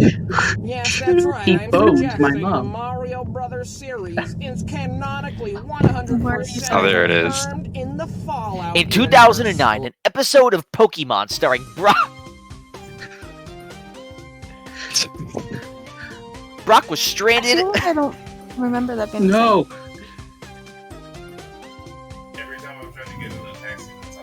apocalypse. Yes, that's right. He I'm bones my suggesting the mom. Mario Brothers series is canonically 100% Oh, there it is. confirmed in the Fallout In universe. 2009, an episode of Pokemon starring Brock was I stranded. feel like I don't remember that being. No. Every time I'm trying to get into the taxi, that's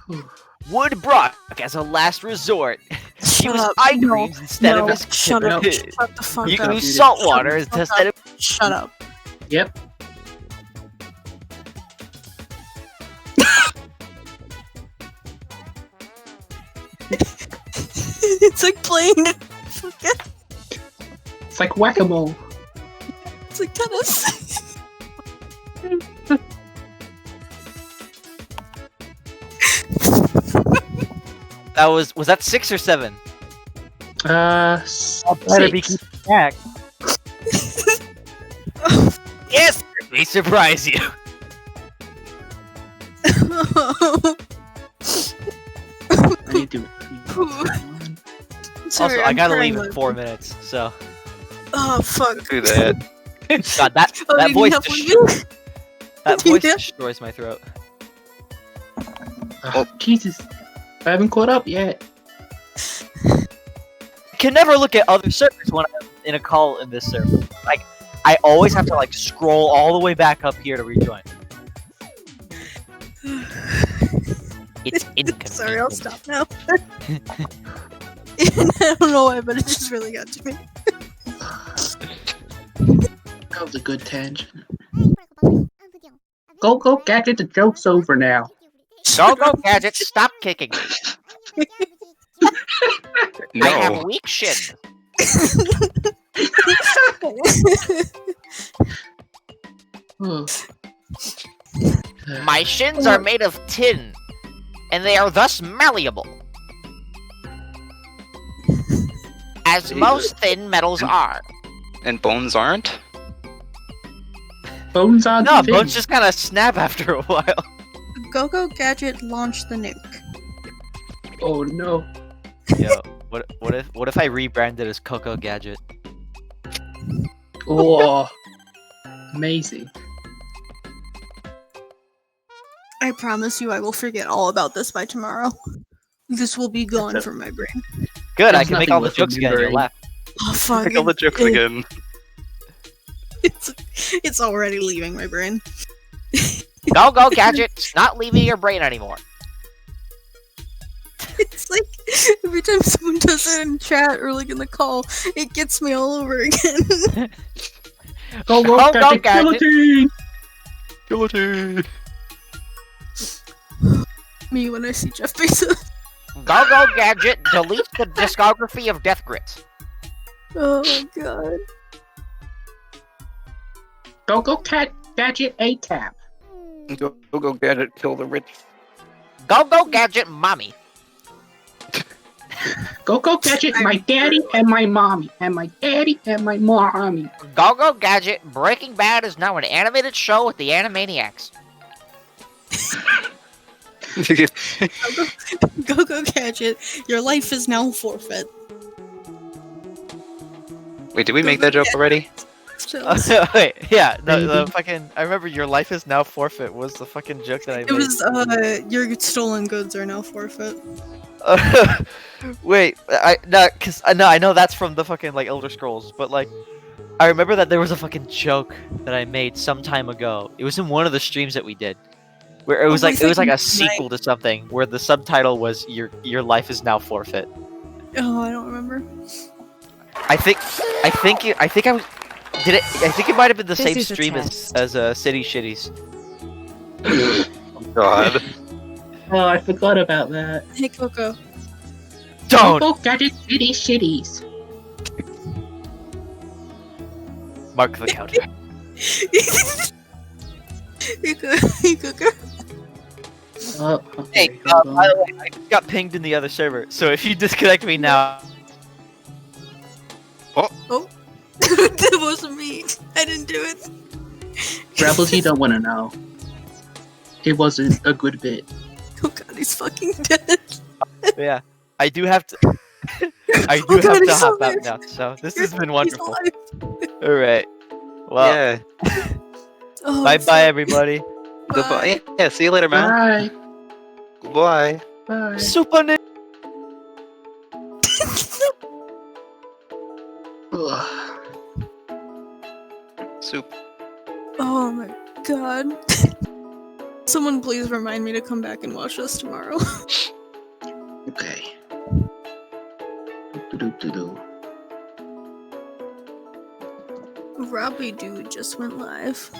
all. Would Brock as a last resort Shut use up. eye No. creams instead No. of his Shut up. No. Shut the fuck You up. can use salt water Shut the fuck instead of Shut up. Yep. It's like playing. Fucking- It's like whack-a-mole. It's like tennis. that was that 6 or 7? Better be Six. Back. Yes, they surprise you. I need to. Also, I gotta leave in 4 minutes, so Oh fuck. Do that. God, that Oh, that did voice you have dest- that voice Yeah. destroys my throat. Oh, Jesus. I haven't caught up yet. I can never look at other servers when I'm in a call in this server. Like, I always have to like scroll all the way back up here to rejoin. It's inconvenient. Sorry, I'll stop now. I don't know why, but it just really got to me. That was a good tangent. Go, Gadget, the joke's over now. Go, Gadget, stop kicking. I have No. weak shins. Oh. My shins are made of tin, and they are thus malleable. As most thin metals are. And bones aren't? Bones on No, the bones just kind of snap after a while. Go-Go Gadget launched the nuke. Oh no. Yo, what if I rebranded as Coco Gadget? Oh. Amazing. I promise you I will forget all about this by tomorrow. This will be gone That's a- from my brain. Good, I There's can make nothing all the left in jokes me, again and you'll brain. laugh. Oh fuck. Make all the jokes again. It's already leaving my brain. Go, Gadget, it's not leaving your brain anymore. It's like every time someone does it in chat or like in the call, it gets me all over again. Go, Go, Gadget, Gadget. guillotine! Guillotine. Me when I see Jeff Bezos. Go, Gadget, delete the discography of Death Grits. Oh god. Go, Gadget, A-Tap. Go get it, kill the rich. Go, Gadget, mommy. Go, Gadget, my daddy and my mommy. And my daddy and my mommy. Go, Gadget, Breaking Bad is now an animated show with the Animaniacs. Go catch it. Your life is now forfeit. Wait, did we make that joke already? Shells. Wait, yeah, the Maybe. fucking. I remember your life is now forfeit was the fucking joke that I It made. was your stolen goods are now forfeit. Wait, I know that's from the fucking like Elder Scrolls, but like I remember that there was a fucking joke that I made some time ago. It was in one of the streams that we did, where it was I like it was like think a sequel to something where the subtitle was your life is now forfeit. Oh, I don't remember. I think I was did it. I think it might have been the This same is a stream test. as City Shitties. God. Oh, I forgot about that. Hey, Coco. Don't Both gadget city shitties. mark the counter. Hey, Coco. Oh, Hey, okay, hold by on. the way, I just got pinged in the other server, so if you disconnect me now, Oh. That wasn't me. I didn't do it. Rebels, you don't want to know. It wasn't a good bit. Oh god, he's fucking dead. yeah, I do have to. I do Oh god, have to he's hop alive. out now. So this has been He's wonderful. alive. All right. Well, Yeah. Oh, bye bye fuck. everybody. Goodbye. Yeah, see you later, man. Bye. Goodbye. Bye. Super Nick. Ugh. Soup. Oh my god. Someone please remind me to come back and watch this tomorrow. Okay. Do-do-do-do. Robbie Dude just went live.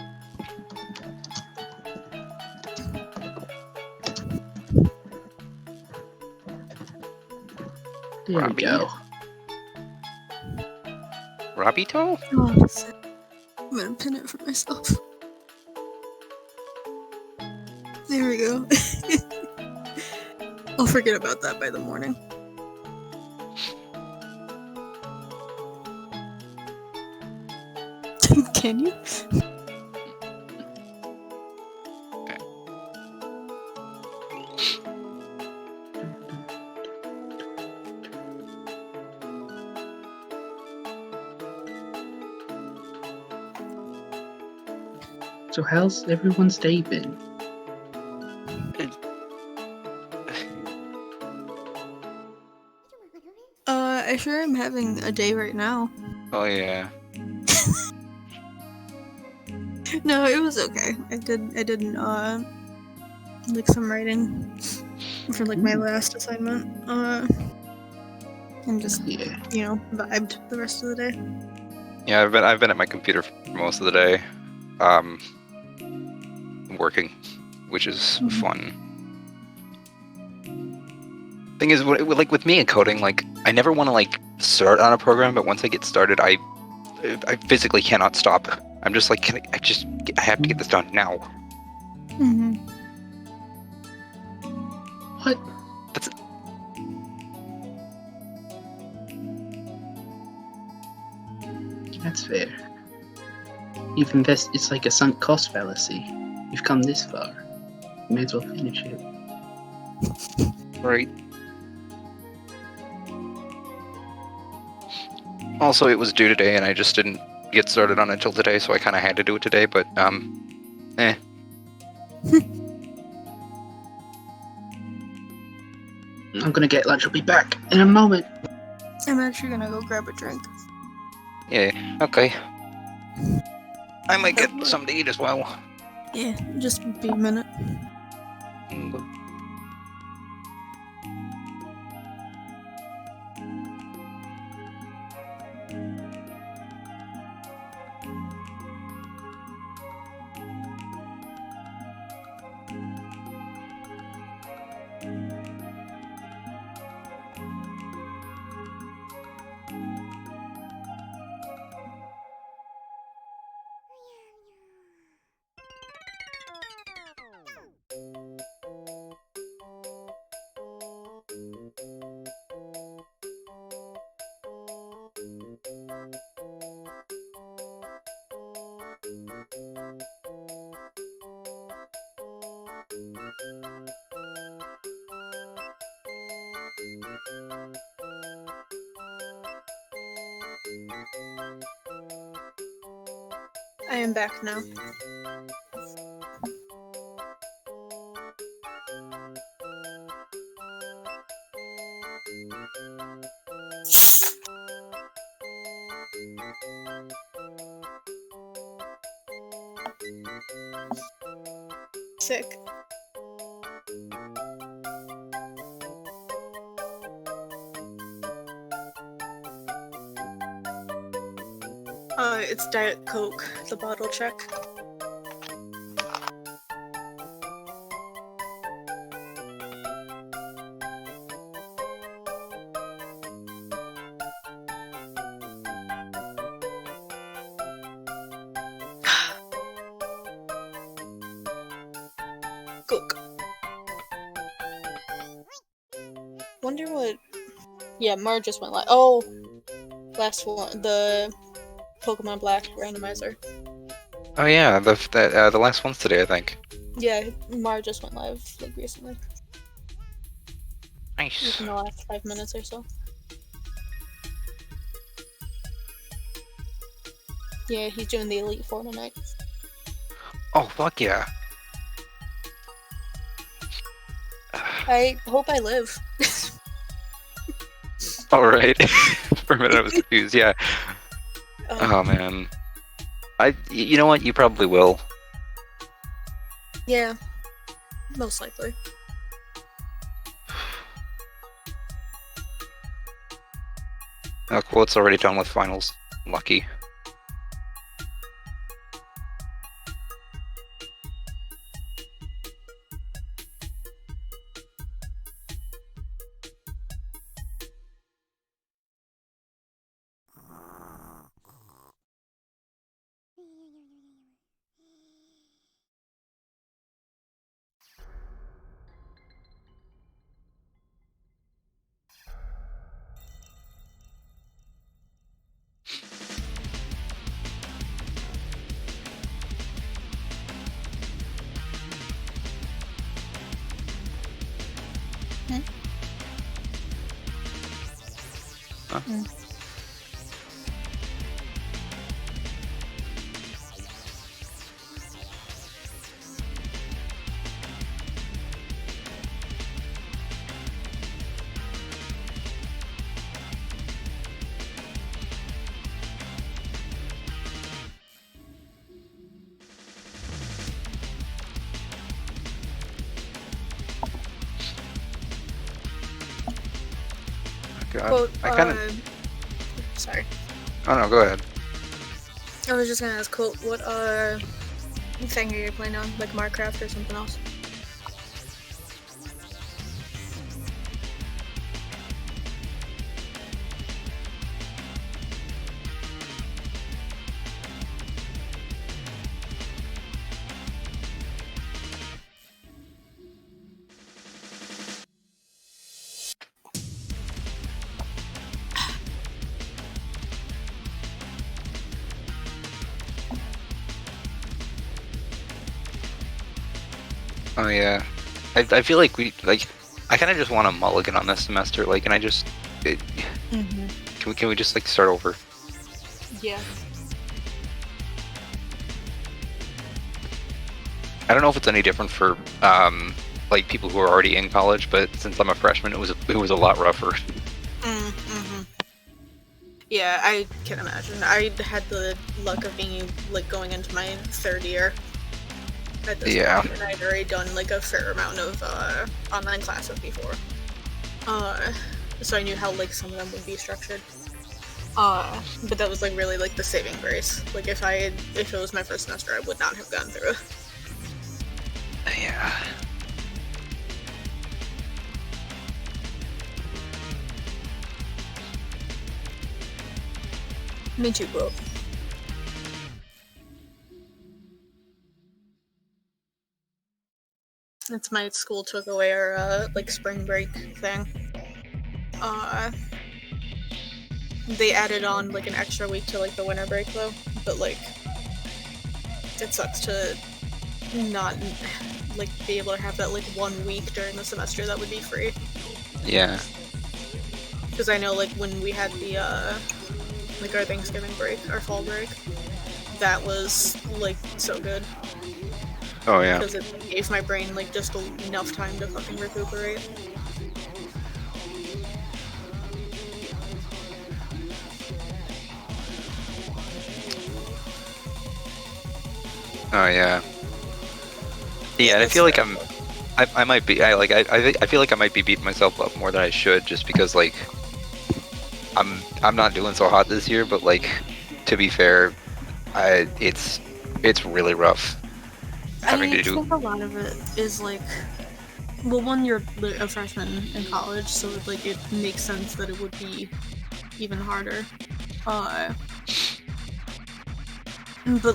There Robbie. we go. Robito? Oh, sick. I'm gonna pin it for myself. There we go. I'll forget about that by the morning. Can you? So how's everyone's day been? I sure am having a day right now. Oh yeah. No, it was okay. I did like some writing for like my last assignment. And just Yeah. vibed the rest of the day. Yeah, I've been at my computer for most of the day, working, which is fun. Thing is, like with me and coding, like I never want to like start on a program, but once I get started, I physically cannot stop. I'm just like, I have to get this done now. Mm-hmm. What? That's That's fair. You've invested. It's like a sunk cost fallacy. You've come this far. You may as well finish it. right. Also, it was due today, and I just didn't get started on it until today, so I kind of had to do it today. But eh. I'm gonna get lunch. I'll be back in a moment. I'm actually gonna go grab a drink. Yeah. Okay. I might get something to eat as well. Yeah, just be a minute. I am back now. Sick. It's Diet Coke, the bottle check. Coke. Wonder what... Yeah, Mar just went live. Oh! Last one. The Pokemon Black randomizer. Oh yeah, the last one's today, I think. Yeah, Mar just went live, like, recently. Nice. Like, in the last 5 minutes or so. Yeah, he's doing the Elite Four tonight. Oh fuck yeah. I hope I live. Alright. For a minute I was confused, yeah. Oh man. You know what, you probably will. Yeah. Most likely. Oh cool, it's already done with finals. Lucky. God. Quote, I kind of. Sorry. Oh no, go ahead. I was just gonna ask, quote, what thing are you playing on? Like Minecraft or something else? Oh yeah. I feel like I kind of just want a mulligan on this semester. Like, can I just? Can we just like start over? Yeah. I don't know if it's any different for like people who are already in college, but since I'm a freshman, it was a lot rougher. Yeah, I can imagine. I had the luck of being like going into my third year at this point, and I'd already done like a fair amount of online classes before. So I knew how like some of them would be structured. But that was like really like the saving grace. Like if it was my first semester, I would not have gone through it. Yeah. Me too, bro. That's my school took away our like spring break thing. They added on like an extra week to like the winter break though, but like it sucks to not like be able to have that like 1 week during the semester that would be free. Yeah. Because I know like when we had the like like our Thanksgiving break, our fall break. That was like so good Oh yeah. because it gave my brain like just enough time to fucking recuperate. Oh yeah. Yeah, and I feel like I might be I feel like I might be beating myself up more than I should just because like I'm not doing so hot this year, but like to be fair, it's really rough having to do. I think a lot of it is like, well, one, you're a freshman in college, so like it makes sense that it would be even harder. But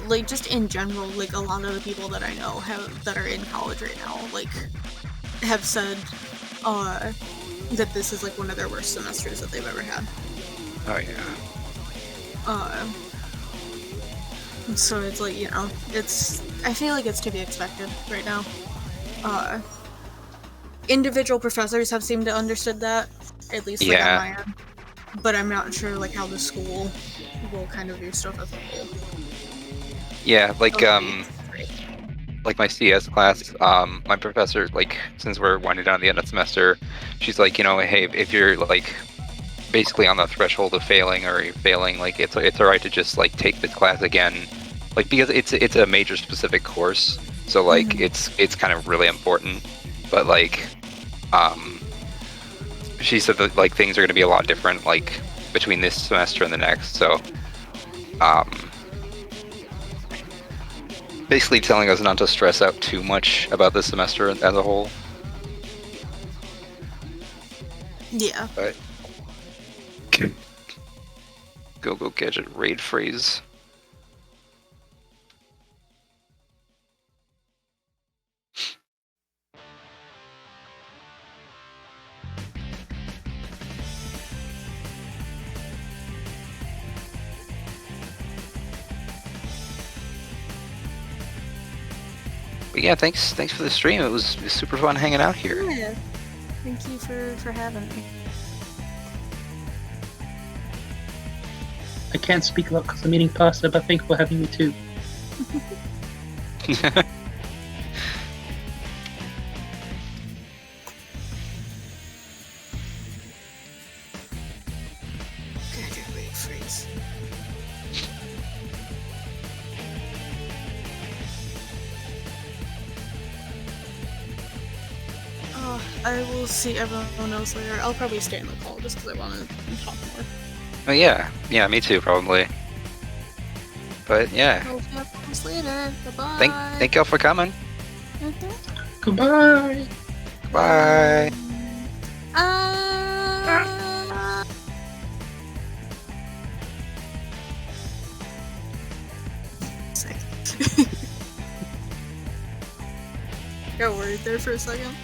like just in general, like a lot of the people that I know that are in college right now, like have said that this is like one of their worst semesters that they've ever had. Oh yeah. So it's like, you know, I feel like it's to be expected right now. Individual professors have seemed to understood that, at least like on my end. But I'm not sure like how the school will kind of do stuff as a whole. Yeah, like my CS class, my professor, like, since we're winding down the end of the semester, she's like, you know, hey, if you're like basically on the threshold of failing or you're failing, like it's alright to just like take this class again, like because it's a major specific course, so like it's kind of really important, but like she said that like things are going to be a lot different like between this semester and the next, so basically telling us not to stress out too much about this semester as a whole. Yeah. But go gadget raid phrase. But yeah, thanks for the stream. It was super fun hanging out here. Yeah. Thank you for having me. I can't speak a lot because I'm eating pasta, but thank you for having me too. I will see everyone else later. I'll probably stay in the call just because I want to talk more. Oh yeah, me too probably. But yeah. I'll see everyone later. Bye-bye. Thank y'all for coming. Goodbye. Bye. Got worried there for a second.